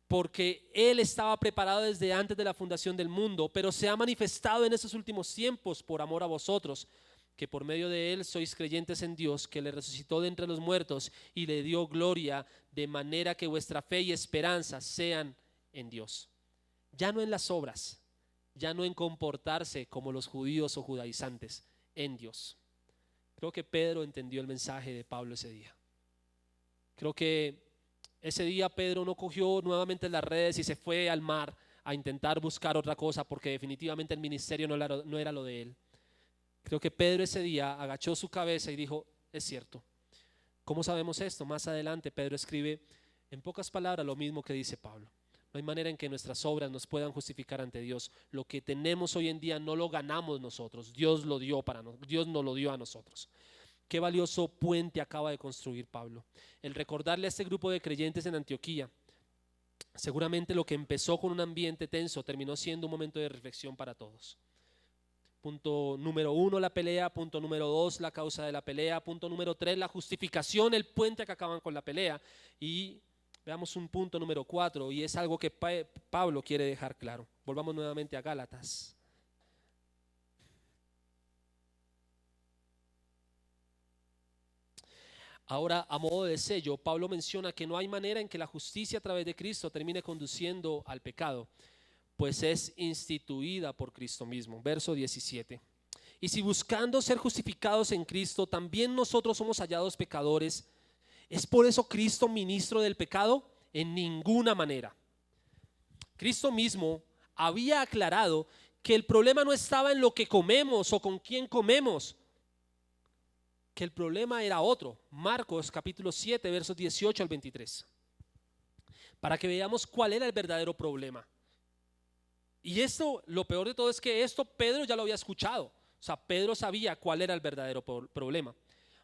Porque Él estaba preparado desde antes de la fundación del mundo, pero se ha manifestado en estos últimos tiempos por amor a vosotros, que por medio de Él sois creyentes en Dios, que le resucitó de entre los muertos y le dio gloria, de manera que vuestra fe y esperanza sean en Dios. Ya no en las obras, ya no en comportarse como los judíos o judaizantes, en Dios. Creo que Pedro entendió el mensaje de Pablo ese día. Creo que ese día Pedro no cogió nuevamente las redes y se fue al mar a intentar buscar otra cosa, porque definitivamente el ministerio no era lo de él. Creo que Pedro ese día agachó su cabeza y dijo, es cierto. ¿Cómo sabemos esto? Más adelante Pedro escribe en pocas palabras lo mismo que dice Pablo. No hay manera en que nuestras obras nos puedan justificar ante Dios. Lo que tenemos hoy en día no lo ganamos nosotros. Dios nos lo dio a nosotros. Qué valioso puente acaba de construir Pablo. El recordarle a este grupo de creyentes en Antioquía, seguramente lo que empezó con un ambiente tenso terminó siendo un momento de reflexión para todos. Punto número 1, la pelea. Punto número 2, la causa de la pelea. Punto número 3, la justificación, el puente que acaban con la pelea. Y veamos un punto número 4, y es algo que Pablo quiere dejar claro. Volvamos nuevamente a Gálatas. Ahora, a modo de sello, Pablo menciona que no hay manera en que la justicia a través de Cristo termine conduciendo al pecado, pues es instituida por Cristo mismo. Verso 17. Y si buscando ser justificados en Cristo, también nosotros somos hallados pecadores, ¿es por eso Cristo ministro del pecado? En ninguna manera. Cristo mismo había aclarado que el problema no estaba en lo que comemos o con quién comemos, que el problema era otro. Marcos capítulo 7, versos 18 al 23. Para que veamos cuál era el verdadero problema. Y esto, lo peor de todo es que esto Pedro ya lo había escuchado. O sea, Pedro sabía cuál era el verdadero problema.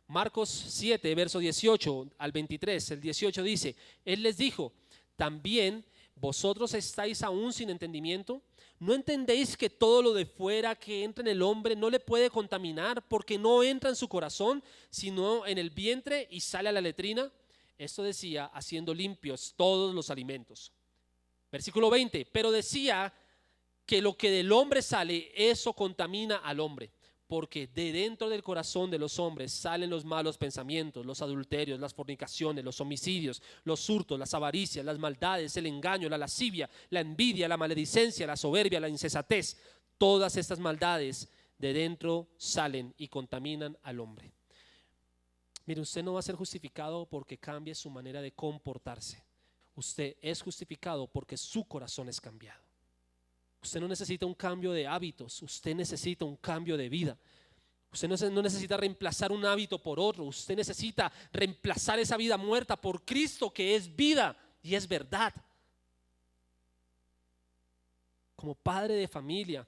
Marcos 7, verso 18 al 23, el 18 dice, Él les dijo, también vosotros estáis aún sin entendimiento. ¿No entendéis que todo lo de fuera que entra en el hombre no le puede contaminar porque no entra en su corazón, sino en el vientre y sale a la letrina? Esto decía, haciendo limpios todos los alimentos. Versículo 20, pero decía que lo que del hombre sale, eso contamina al hombre, porque de dentro del corazón de los hombres salen los malos pensamientos, los adulterios, las fornicaciones, los homicidios, los hurtos, las avaricias, las maldades, el engaño, la lascivia, la envidia, la maledicencia, la soberbia, la insensatez. Todas estas maldades de dentro salen y contaminan al hombre. Mire, usted no va a ser justificado porque cambie su manera de comportarse. Usted es justificado porque su corazón es cambiado. Usted no necesita un cambio de hábitos, usted necesita un cambio de vida. Usted no necesita reemplazar un hábito por otro, usted necesita reemplazar esa vida muerta por Cristo, que es vida y es verdad. Como padre de familia,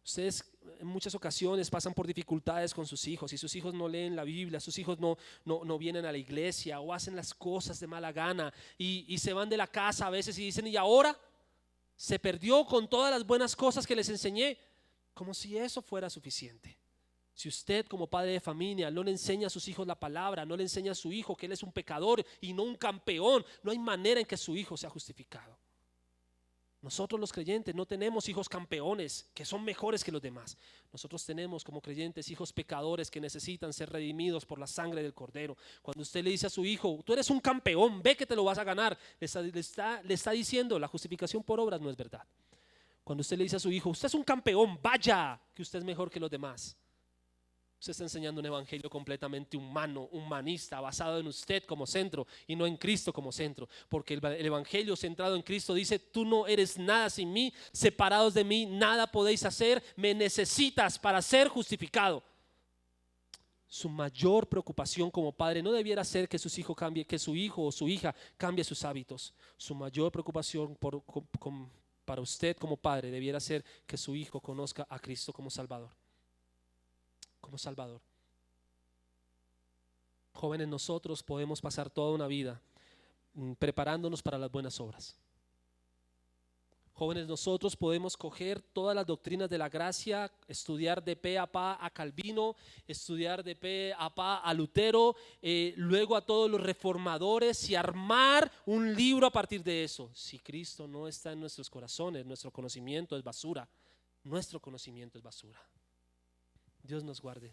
ustedes en muchas ocasiones pasan por dificultades con sus hijos y sus hijos no leen la Biblia, sus hijos no vienen a la iglesia o hacen las cosas de mala gana y se van de la casa a veces y dicen, ¿y ahora? Se perdió con todas las buenas cosas que les enseñé, como si eso fuera suficiente. Si usted como padre de familia no le enseña a sus hijos la palabra, no le enseña a su hijo que él es un pecador y no un campeón, no hay manera en que su hijo sea justificado. Nosotros los creyentes no tenemos hijos campeones que son mejores que los demás. Nosotros tenemos como creyentes hijos pecadores que necesitan ser redimidos por la sangre del Cordero. Cuando usted le dice a su hijo, tú eres un campeón, ve que te lo vas a ganar, le está diciendo, la justificación por obras no es verdad. Cuando usted le dice a su hijo, usted es un campeón, vaya, que usted es mejor que los demás, usted está enseñando un evangelio completamente humano, humanista, basado en usted como centro y no en Cristo como centro, porque el evangelio centrado en Cristo dice, tú no eres nada sin mí, separados de mí nada podéis hacer, me necesitas para ser justificado. Su mayor preocupación como padre no debiera ser que su hijo o su hija cambie sus hábitos. Su mayor preocupación para usted como padre debiera ser que su hijo conozca a Cristo como Salvador. Como Salvador. Jóvenes, nosotros podemos pasar toda una vida preparándonos para las buenas obras. Jóvenes, nosotros podemos coger todas las doctrinas de la gracia, estudiar de pe a pa a Calvino, estudiar de pe a pa a Lutero, luego a todos los reformadores y armar un libro a partir de eso. Si Cristo no está en nuestros corazones, nuestro conocimiento es basura. Nuestro conocimiento es basura. Dios nos guarde.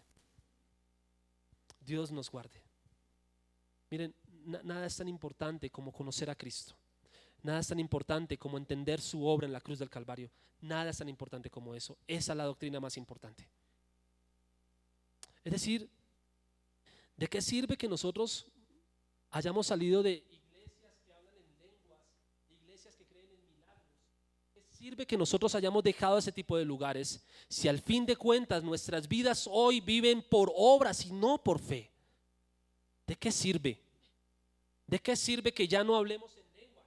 Dios nos guarde. Miren, nada es tan importante como conocer a Cristo. Nada es tan importante como entender su obra en la cruz del Calvario. Nada es tan importante como eso. Esa es la doctrina más importante. Es decir, ¿de qué sirve que nosotros hayamos salido de iglesias que hablan en lenguas, de iglesias que creen en milagros? ¿De qué sirve que nosotros hayamos dejado ese tipo de lugares si al fin de cuentas nuestras vidas hoy viven por obras y no por fe? ¿De qué sirve? ¿De qué sirve que ya no hablemos en lenguas?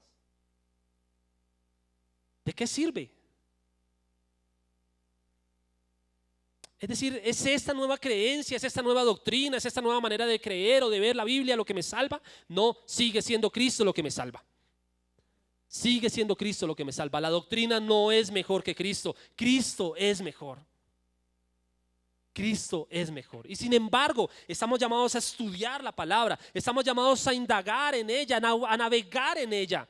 ¿De qué sirve? Es decir, ¿es esta nueva creencia, es esta nueva doctrina, es esta nueva manera de creer o de ver la Biblia lo que me salva? No, sigue siendo Cristo lo que me salva. Sigue siendo Cristo lo que me salva. La doctrina no es mejor que Cristo. Cristo es mejor. Cristo es mejor. Y sin embargo, estamos llamados a estudiar la palabra. Estamos llamados a indagar en ella, a navegar en ella.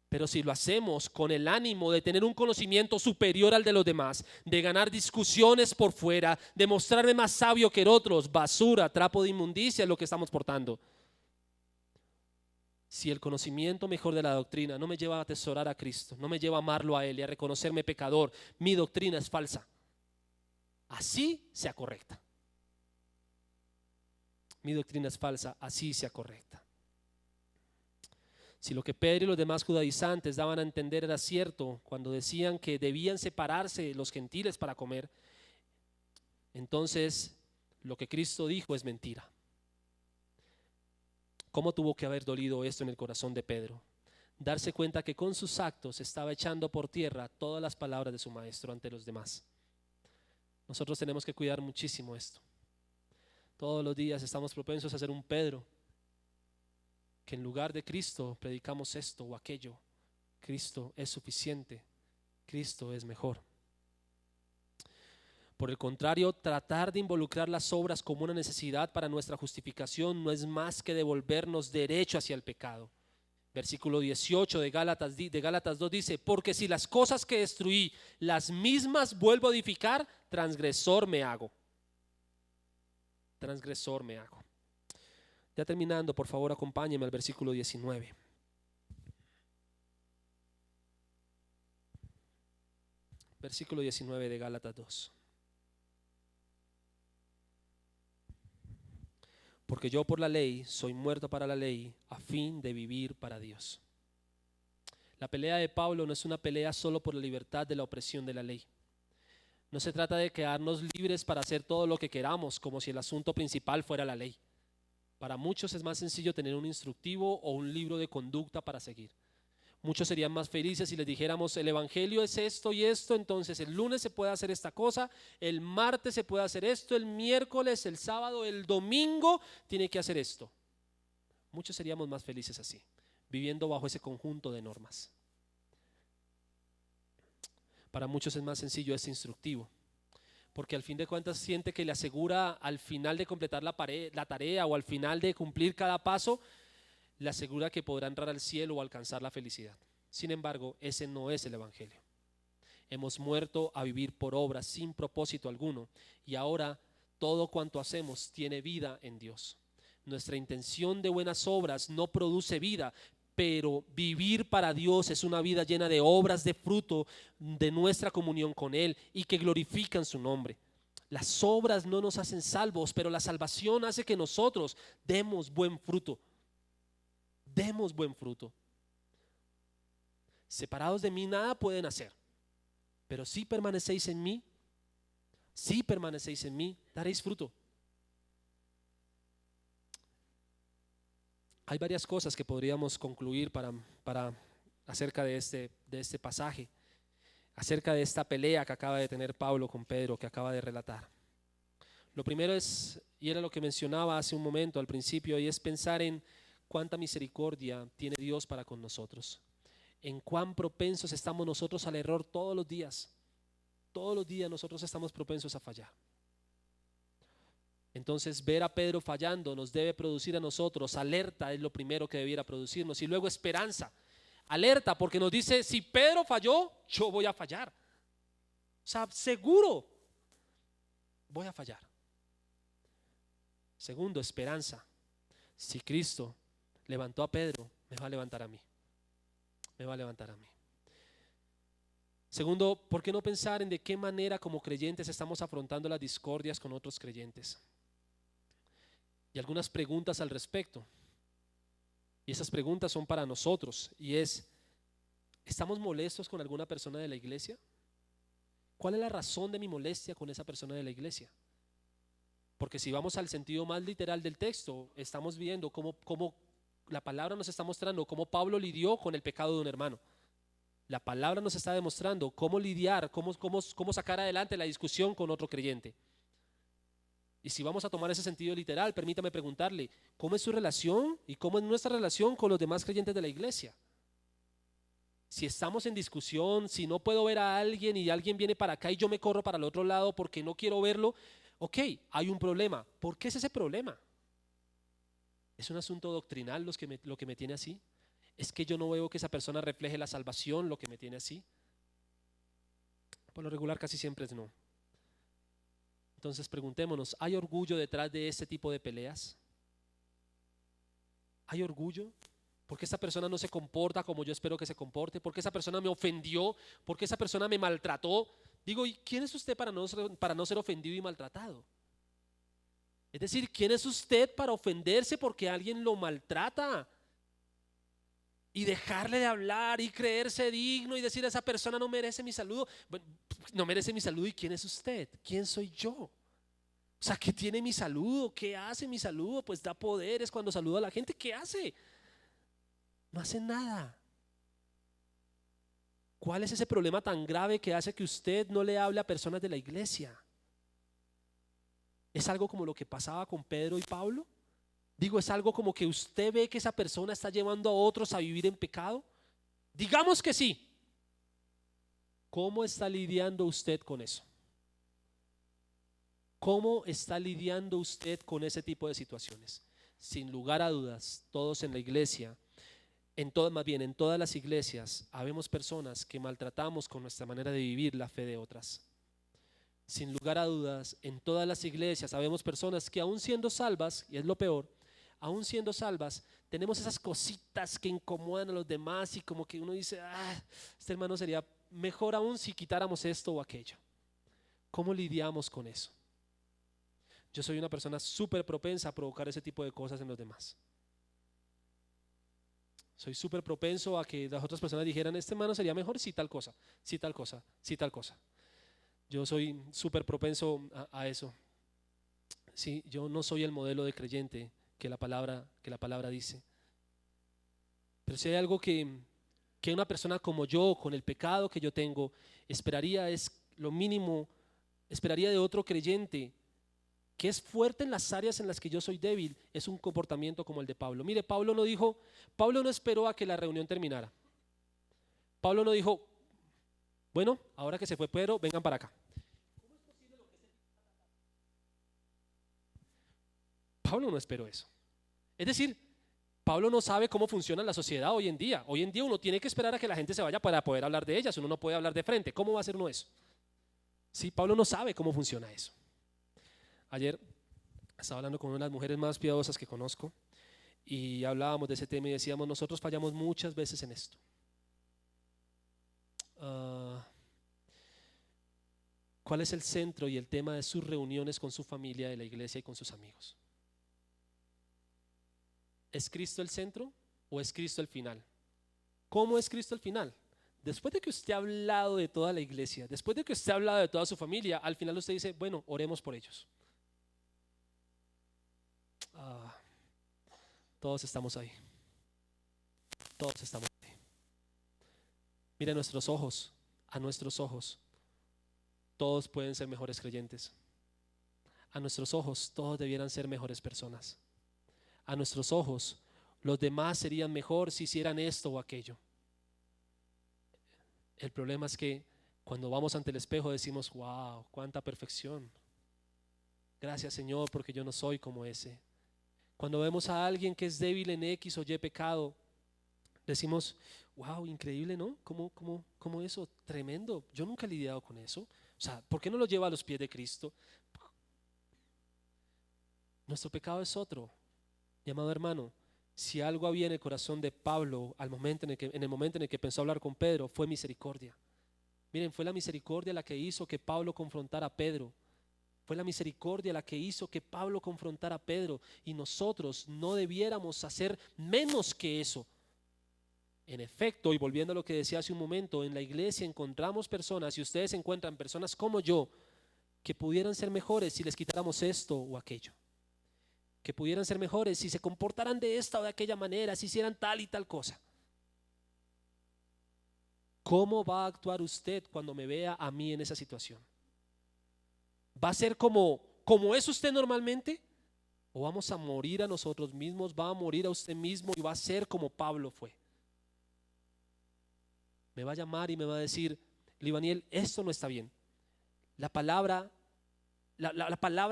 Pero si lo hacemos con el ánimo de tener un conocimiento superior al de los demás, de ganar discusiones por fuera, de mostrarme más sabio que otros, basura, trapo de inmundicia es lo que estamos portando. Si el conocimiento mejor de la doctrina no me lleva a atesorar a Cristo, no me lleva a amarlo a Él y a reconocerme pecador, mi doctrina es falsa. así sea correcta. Mi doctrina es falsa, así sea correcta. Si lo que Pedro y los demás judaizantes daban a entender era cierto cuando decían que debían separarse los gentiles para comer, entonces lo que Cristo dijo es mentira. ¿Cómo tuvo que haber dolido esto en el corazón de Pedro? Darse cuenta que con sus actos estaba echando por tierra todas las palabras de su maestro ante los demás. Nosotros tenemos que cuidar muchísimo esto. Todos los días estamos propensos a ser un Pedro, que en lugar de Cristo predicamos esto o aquello. Cristo es suficiente, Cristo es mejor. Por el contrario, tratar de involucrar las obras como una necesidad para nuestra justificación no es más que devolvernos derecho hacia el pecado. Versículo 18 de Gálatas 2 dice: porque si las cosas que destruí, las mismas vuelvo a edificar, transgresor me hago. Transgresor me hago. Ya terminando, por favor, acompáñeme al versículo 19. Versículo 19 de Gálatas 2. Porque yo por la ley soy muerto para la ley, a fin de vivir para Dios. La pelea de Pablo no es una pelea solo por la libertad de la opresión de la ley. No se trata de quedarnos libres para hacer todo lo que queramos, como si el asunto principal fuera la ley. Para muchos es más sencillo tener un instructivo o un libro de conducta para seguir. Muchos serían más felices si les dijéramos: el evangelio es esto y esto, entonces el lunes se puede hacer esta cosa, el martes se puede hacer esto, el miércoles, el sábado, el domingo tiene que hacer esto. Muchos seríamos más felices así, viviendo bajo ese conjunto de normas. Para muchos es más sencillo ese instructivo, porque al fin de cuentas siente que le asegura al final de completar la tarea o al final de cumplir cada paso, le asegura que podrá entrar al cielo o alcanzar la felicidad. Sin embargo, ese no es el evangelio. Hemos muerto a vivir por obras sin propósito alguno, y ahora todo cuanto hacemos tiene vida en Dios. Nuestra intención de buenas obras no produce vida, pero vivir para Dios es una vida llena de obras de fruto de nuestra comunión con Él y que glorifican su nombre. Las obras no nos hacen salvos, pero la salvación hace que nosotros demos buen fruto. Demos buen fruto. Separados de mí nada pueden hacer, pero si permanecéis en mí, daréis fruto. Hay varias cosas que podríamos concluir para acerca de este pasaje, acerca de esta pelea que acaba de tener Pablo con Pedro, que acaba de relatar. Lo primero es, y era lo que mencionaba hace un momento al principio, y es pensar en cuánta misericordia tiene Dios para con nosotros, en cuán propensos estamos nosotros al error todos los días. Todos los días nosotros estamos propensos a fallar. Entonces ver a Pedro fallando nos debe producir a nosotros alerta, es lo primero que debiera producirnos, y luego esperanza. Alerta porque nos dice: si Pedro falló, yo voy a fallar. O sea, seguro voy a fallar. Segundo, esperanza. Si Cristo levantó a Pedro, me va a levantar a mí. Me va a levantar a mí. Segundo, ¿por qué no pensar en de qué manera como creyentes estamos afrontando las discordias con otros creyentes? Y algunas preguntas al respecto. Y esas preguntas son para nosotros, y es: ¿estamos molestos con alguna persona de la iglesia? ¿Cuál es la razón de mi molestia con esa persona de la iglesia? Porque si vamos al sentido más literal del texto, estamos viendo cómo la palabra nos está mostrando cómo Pablo lidió con el pecado de un hermano. La palabra nos está demostrando cómo lidiar, cómo sacar adelante la discusión con otro creyente. Y si vamos a tomar ese sentido literal, permítame preguntarle: ¿cómo es su relación y cómo es nuestra relación con los demás creyentes de la iglesia? Si estamos en discusión, si no puedo ver a alguien y alguien viene para acá y yo me corro para el otro lado porque no quiero verlo, ok, hay un problema. ¿Por qué es ese problema? ¿Es un asunto doctrinal lo que me tiene así? ¿Es que yo no veo que esa persona refleje la salvación lo que me tiene así? Por lo regular casi siempre es no. Entonces preguntémonos: ¿hay orgullo detrás de este tipo de peleas? ¿Hay orgullo? ¿Por qué esa persona no se comporta como yo espero que se comporte? ¿Por qué esa persona me ofendió? ¿Por qué esa persona me maltrató? Digo, ¿y quién es usted para no ser ofendido y maltratado? Es decir, ¿quién es usted para ofenderse porque alguien lo maltrata? Y dejarle de hablar y creerse digno y decir, esa persona no merece mi saludo. Bueno, no merece mi saludo. ¿Y quién es usted? ¿Quién soy yo? O sea, ¿qué tiene mi saludo? ¿Qué hace mi saludo? Pues da poderes cuando saludo a la gente. ¿Qué hace? No hace nada. ¿Cuál es ese problema tan grave que hace que usted no le hable a personas de la iglesia? ¿Es algo como lo que pasaba con Pedro y Pablo? Digo, ¿es algo como que usted ve que esa persona está llevando a otros a vivir en pecado? Digamos que sí. ¿Cómo está lidiando usted con eso? ¿Cómo está lidiando usted con ese tipo de situaciones? Sin lugar a dudas, todos en la iglesia, más bien en todas las iglesias, habemos personas que maltratamos con nuestra manera de vivir la fe de otras. Sin lugar a dudas, en todas las iglesias habemos personas que aún siendo salvas, y es lo peor, aún siendo salvas, tenemos esas cositas que incomodan a los demás y como que uno dice, este hermano sería mejor aún si quitáramos esto o aquello. ¿Cómo lidiamos con eso? Yo soy una persona súper propensa a provocar ese tipo de cosas en los demás. Soy súper propenso a que las otras personas dijeran, este hermano sería mejor si tal cosa, si tal cosa, si tal cosa. Yo soy súper propenso a eso. Sí, yo no soy el modelo de creyente que la palabra dice. Pero si hay algo que una persona como yo, con el pecado que yo tengo, esperaría es lo mínimo, esperaría de otro creyente que es fuerte en las áreas en las que yo soy débil, es un comportamiento como el de Pablo. Mire, Pablo no esperó a que la reunión terminara. Pablo no dijo, bueno, ahora que se fue Pedro, vengan para acá. Pablo no esperó eso. Es decir, Pablo no sabe cómo funciona la sociedad hoy en día. Hoy en día uno tiene que esperar a que la gente se vaya para poder hablar de ellas. Uno no puede hablar de frente. ¿Cómo va a hacer uno eso? Sí, Pablo no sabe cómo funciona eso. Ayer estaba hablando con una de las mujeres más piadosas que conozco y hablábamos de ese tema y decíamos, nosotros fallamos muchas veces en esto. ¿Cuál es el centro y el tema de sus reuniones con su familia, de la iglesia y con sus amigos? ¿Es Cristo el centro o es Cristo el final? ¿Cómo es Cristo el final? Después de que usted ha hablado de toda la iglesia, después de que usted ha hablado de toda su familia, al final usted dice, bueno, oremos por ellos. Todos estamos ahí. Todos estamos ahí. Mire a nuestros ojos, todos pueden ser mejores creyentes. A nuestros ojos, todos debieran ser mejores personas. A nuestros ojos, los demás serían mejor si hicieran esto o aquello. El problema es que cuando vamos ante el espejo decimos, wow, cuánta perfección. Gracias, Señor, porque yo no soy como ese. Cuando vemos a alguien que es débil en X o Y pecado, decimos, wow, increíble, ¿no? ¿Cómo eso? Tremendo. Yo nunca he lidiado con eso. O sea, ¿por qué no lo lleva a los pies de Cristo? Nuestro pecado es otro. Mi amado hermano, si algo había en el corazón de Pablo en el momento en el que pensó hablar con Pedro, fue misericordia. Miren, fue la misericordia la que hizo que Pablo confrontara a Pedro. Fue la misericordia la que hizo que Pablo confrontara a Pedro. Y nosotros no debiéramos hacer menos que eso. En efecto, y volviendo a lo que decía hace un momento, en la iglesia encontramos personas, y ustedes encuentran personas como yo, que pudieran ser mejores si les quitáramos esto o aquello. Que pudieran ser mejores si se comportaran de esta o de aquella manera, si hicieran tal y tal cosa. ¿Cómo va a actuar usted cuando me vea a mí en esa situación? ¿Va a ser como es usted normalmente? ¿O vamos a morir a nosotros mismos? ¿Va a morir a usted mismo y va a ser como Pablo fue? Me va a llamar y me va a decir, Libaniel, esto no está bien. La palabra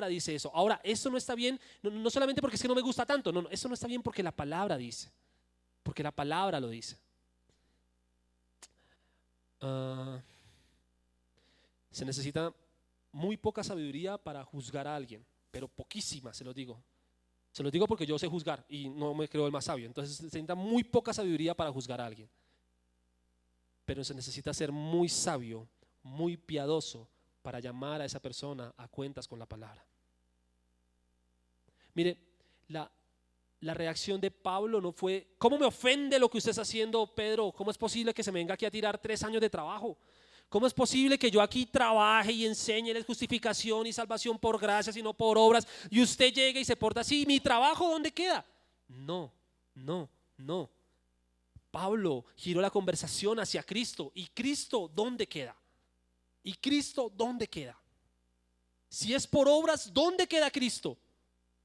dice eso. Ahora, esto no está bien, no solamente porque es que no me gusta tanto, no, eso no está bien porque la palabra dice, porque la palabra lo dice. Se necesita muy poca sabiduría para juzgar a alguien, pero poquísima, se los digo. Se los digo porque yo sé juzgar y no me creo el más sabio. Entonces se necesita muy poca sabiduría para juzgar a alguien. Pero se necesita ser muy sabio, muy piadoso para llamar a esa persona a cuentas con la palabra. Mire, la reacción de Pablo no fue: ¿cómo me ofende lo que usted está haciendo, Pedro? ¿Cómo es posible que se me venga aquí a tirar 3 años de trabajo? ¿Cómo es posible que yo aquí trabaje y enseñe justificación y salvación por gracias y no por obras, y usted llega y se porta así? ¿Mi trabajo dónde queda? No, no, no. Pablo giró la conversación hacia Cristo. ¿Y Cristo dónde queda? ¿Y Cristo dónde queda? Si es por obras, ¿dónde queda Cristo?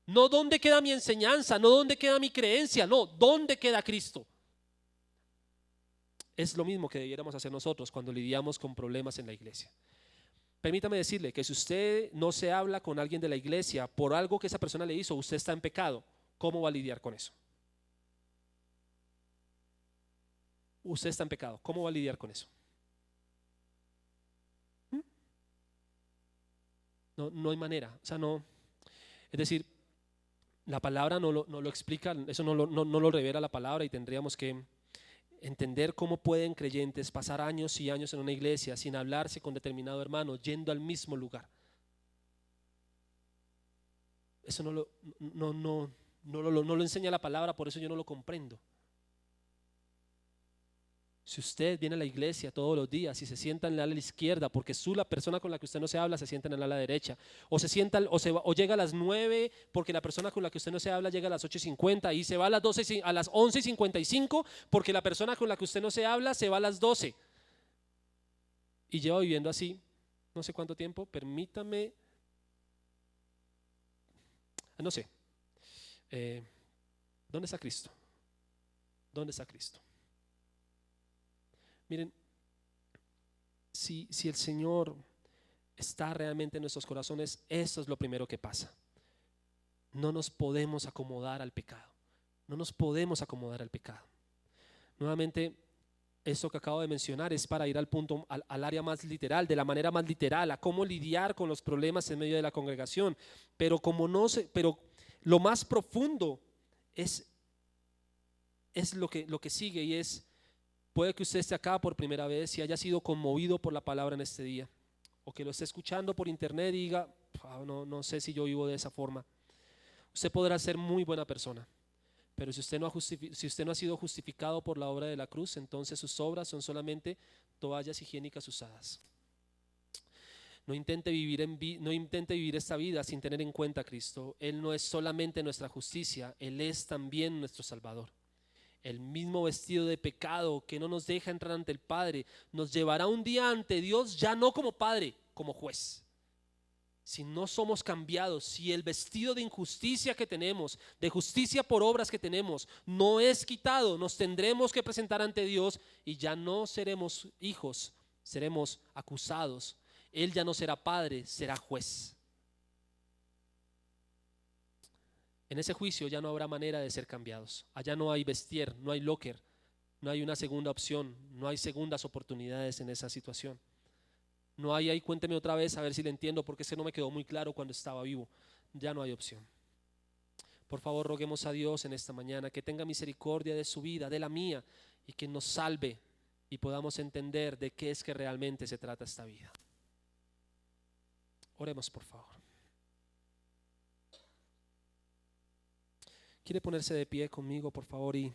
No dónde queda mi enseñanza, no dónde queda mi creencia, no, ¿dónde queda Cristo? Es lo mismo que debiéramos hacer nosotros cuando lidiamos con problemas en la iglesia. Permítame decirle que si usted no se habla con alguien de la iglesia por algo que esa persona le hizo, usted está en pecado. ¿Cómo va a lidiar con eso? Usted está en pecado. ¿Cómo va a lidiar con eso? No, no hay manera. O sea, no. Es decir, la palabra no lo explica, eso no lo revela la palabra, y tendríamos que entender cómo pueden creyentes pasar años y años en una iglesia sin hablarse con determinado hermano, yendo al mismo lugar. Eso no lo enseña la palabra, por eso yo no lo comprendo. Si usted viene a la iglesia todos los días y se sienta en el ala izquierda porque la persona con la que usted no se habla se sienta en el ala derecha, o se sienta o llega a las 9 porque la persona con la que usted no se habla llega a las 8:50, y se va a las 12, a las 11:55 porque la persona con la que usted no se habla se va a las 12, y lleva viviendo así no sé cuánto tiempo, permítame, no sé, ¿dónde está Cristo? ¿Dónde está Cristo? Miren, si el Señor está realmente en nuestros corazones, eso es lo primero que pasa. No nos podemos acomodar al pecado. No nos podemos acomodar al pecado. Nuevamente, esto que acabo de mencionar es para ir al punto, al área más literal, de la manera más literal, a cómo lidiar con los problemas en medio de la congregación. Pero pero lo más profundo es lo que sigue, y es: puede que usted esté acá por primera vez y haya sido conmovido por la palabra en este día, o que lo esté escuchando por internet y diga: no sé si yo vivo de esa forma. Usted podrá ser muy buena persona, pero si usted no ha sido justificado por la obra de la cruz, entonces sus obras son solamente toallas higiénicas usadas. No intente vivir esta vida sin tener en cuenta a Cristo. Él no es solamente nuestra justicia, Él es también nuestro Salvador. El mismo vestido de pecado que no nos deja entrar ante el Padre nos llevará un día ante Dios, ya no como Padre, como juez. Si no somos cambiados, si el vestido de injusticia que tenemos, de justicia por obras que tenemos, no es quitado, nos tendremos que presentar ante Dios, y ya no seremos hijos, seremos acusados. Él ya no será padre, será juez. En ese juicio ya no habrá manera de ser cambiados. Allá no hay vestir, no hay locker, no hay una segunda opción, no hay segundas oportunidades en esa situación. No hay ahí, cuénteme otra vez a ver si le entiendo, porque ese no me quedó muy claro cuando estaba vivo. Ya no hay opción. Por favor, roguemos a Dios en esta mañana que tenga misericordia de su vida, de la mía, y que nos salve y podamos entender de qué es que realmente se trata esta vida. Oremos, por favor. ¿Quiere ponerse de pie conmigo, por favor? Y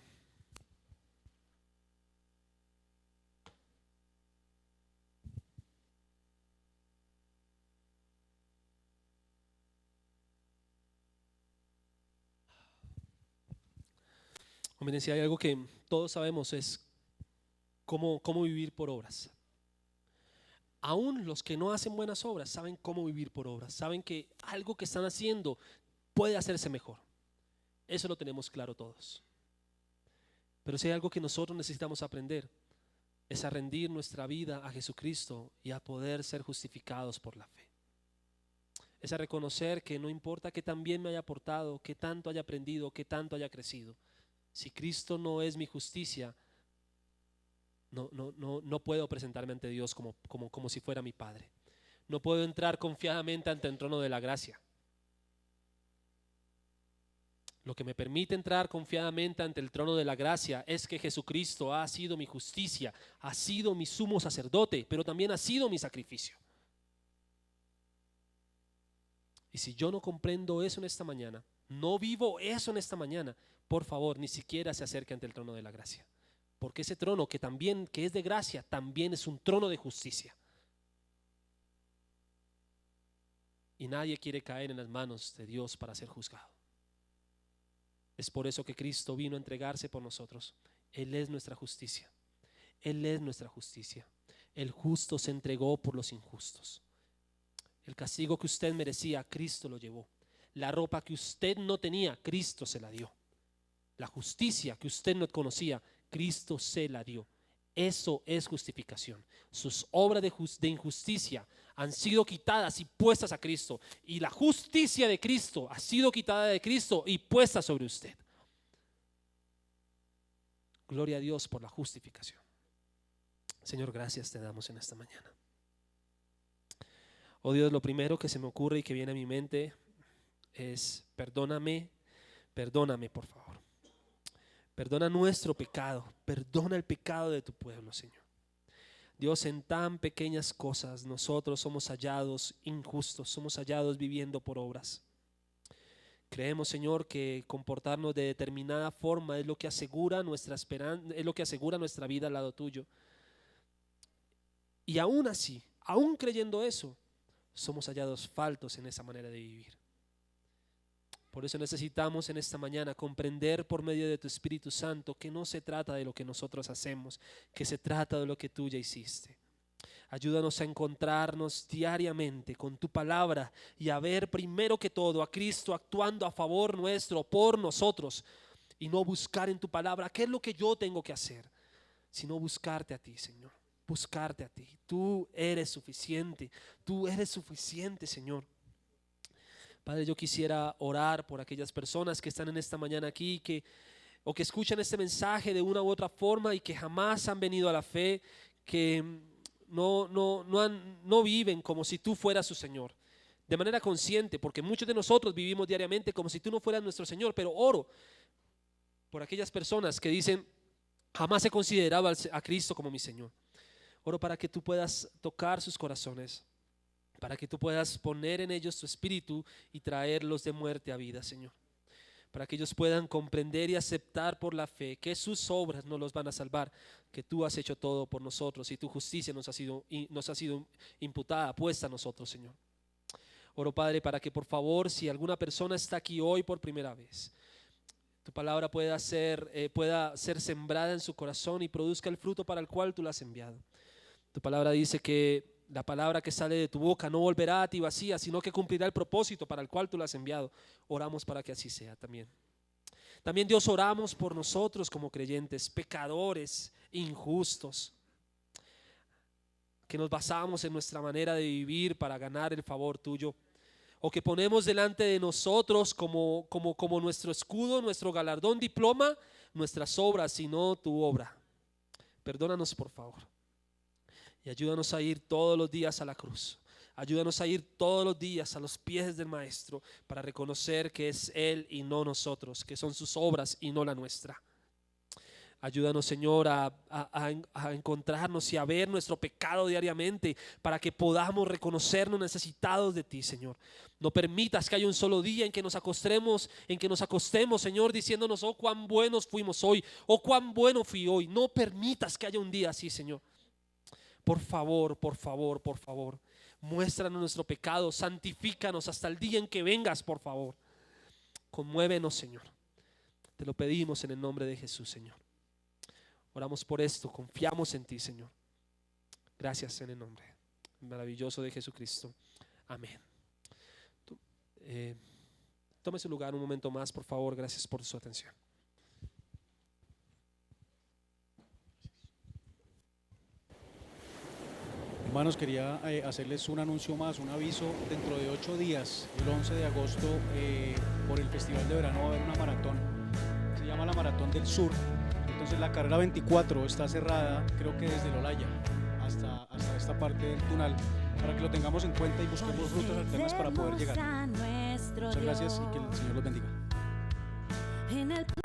miren, si hay algo que todos sabemos es cómo vivir por obras. Aún los que no hacen buenas obras saben cómo vivir por obras, saben que algo que están haciendo puede hacerse mejor. Eso lo tenemos claro todos. Pero si hay algo que nosotros necesitamos aprender, es a rendir nuestra vida a Jesucristo y a poder ser justificados por la fe. Es a reconocer que no importa qué tan bien me haya portado, qué tanto haya aprendido, qué tanto haya crecido, si Cristo no es mi justicia, no puedo presentarme ante Dios como si fuera mi Padre. No puedo entrar confiadamente ante el trono de la gracia. Lo que me permite entrar confiadamente ante el trono de la gracia es que Jesucristo ha sido mi justicia, ha sido mi sumo sacerdote, pero también ha sido mi sacrificio. Y si yo no comprendo eso en esta mañana, no vivo eso en esta mañana, por favor, ni siquiera se acerque ante el trono de la gracia. Porque ese trono que es de gracia, también es un trono de justicia. Y nadie quiere caer en las manos de Dios para ser juzgado. Es por eso que Cristo vino a entregarse por nosotros. Él es nuestra justicia. Él es nuestra justicia. El justo se entregó por los injustos. El castigo que usted merecía, Cristo lo llevó. La ropa que usted no tenía, Cristo se la dio. La justicia que usted no conocía, Cristo se la dio. Eso es justificación. Sus obras de injusticia han sido quitadas y puestas a Cristo. Y la justicia de Cristo ha sido quitada de Cristo y puesta sobre usted. Gloria a Dios por la justificación. Señor, gracias te damos en esta mañana. Oh Dios, lo primero que se me ocurre y que viene a mi mente es perdóname por favor. Perdona nuestro pecado, perdona el pecado de tu pueblo, Señor. Dios, en tan pequeñas cosas nosotros somos hallados injustos, somos hallados viviendo por obras. Creemos, Señor, que comportarnos de determinada forma es lo que asegura nuestra esperanza, es lo que asegura nuestra vida al lado tuyo. Y aún así, aún creyendo eso, somos hallados faltos en esa manera de vivir. Por eso necesitamos en esta mañana comprender por medio de tu Espíritu Santo que no se trata de lo que nosotros hacemos, que se trata de lo que tú ya hiciste. Ayúdanos a encontrarnos diariamente con tu palabra y a ver primero que todo a Cristo actuando a favor nuestro, por nosotros, y no buscar en tu palabra qué es lo que yo tengo que hacer, sino buscarte a ti, Señor, buscarte a ti. Tú eres suficiente, Señor. Padre, yo quisiera orar por aquellas personas que están en esta mañana aquí, o que escuchan este mensaje de una u otra forma y que jamás han venido a la fe, que no viven como si tú fueras su Señor, de manera consciente, porque muchos de nosotros vivimos diariamente como si tú no fueras nuestro Señor. Pero oro por aquellas personas que dicen, jamás he considerado a Cristo como mi Señor. Oro para que tú puedas tocar sus corazones, para que tú puedas poner en ellos tu espíritu y traerlos de muerte a vida, Señor. Para que ellos puedan comprender y aceptar por la fe que sus obras no los van a salvar, que tú has hecho todo por nosotros y tu justicia nos ha sido imputada, puesta a nosotros, Señor. Oro, Padre, para que por favor, si alguna persona está aquí hoy por primera vez, tu palabra pueda ser sembrada en su corazón y produzca el fruto para el cual tú la has enviado. Tu palabra dice que la palabra que sale de tu boca no volverá a ti vacía, sino que cumplirá el propósito para el cual tú la has enviado. Oramos para que así sea también. También, Dios, oramos por nosotros como creyentes, pecadores, injustos, que nos basamos en nuestra manera de vivir para ganar el favor tuyo, o que ponemos delante de nosotros como nuestro escudo, nuestro galardón, diploma, nuestras obras y no tu obra. Perdónanos, por favor. Y ayúdanos a ir todos los días a la cruz. Ayúdanos a ir todos los días a los pies del Maestro para reconocer que es Él y no nosotros, que son sus obras y no la nuestra. Ayúdanos, Señor, a encontrarnos y a ver nuestro pecado diariamente para que podamos reconocernos necesitados de ti, Señor. No permitas que haya un solo día en que nos acostemos, Señor, diciéndonos, oh, cuán buenos fuimos hoy, oh, cuán bueno fui hoy. No permitas que haya un día así, Señor. Por favor, muéstranos nuestro pecado, santifícanos hasta el día en que vengas, por favor. Conmuévenos, Señor. Te lo pedimos en el nombre de Jesús, Señor. Oramos por esto, confiamos en ti, Señor. Gracias en el nombre maravilloso de Jesucristo. Amén. Tome su lugar un momento más, por favor. Gracias por su atención. Hermanos, quería hacerles un anuncio más, un aviso. Dentro de 8 días, el 11 de agosto, por el Festival de Verano va a haber una maratón. Se llama la Maratón del Sur. Entonces la carrera 24 está cerrada, creo que desde el Olaya hasta esta parte del Tunal, para que lo tengamos en cuenta y busquemos rutas alternas para poder llegar. Muchas gracias y que el Señor los bendiga. en el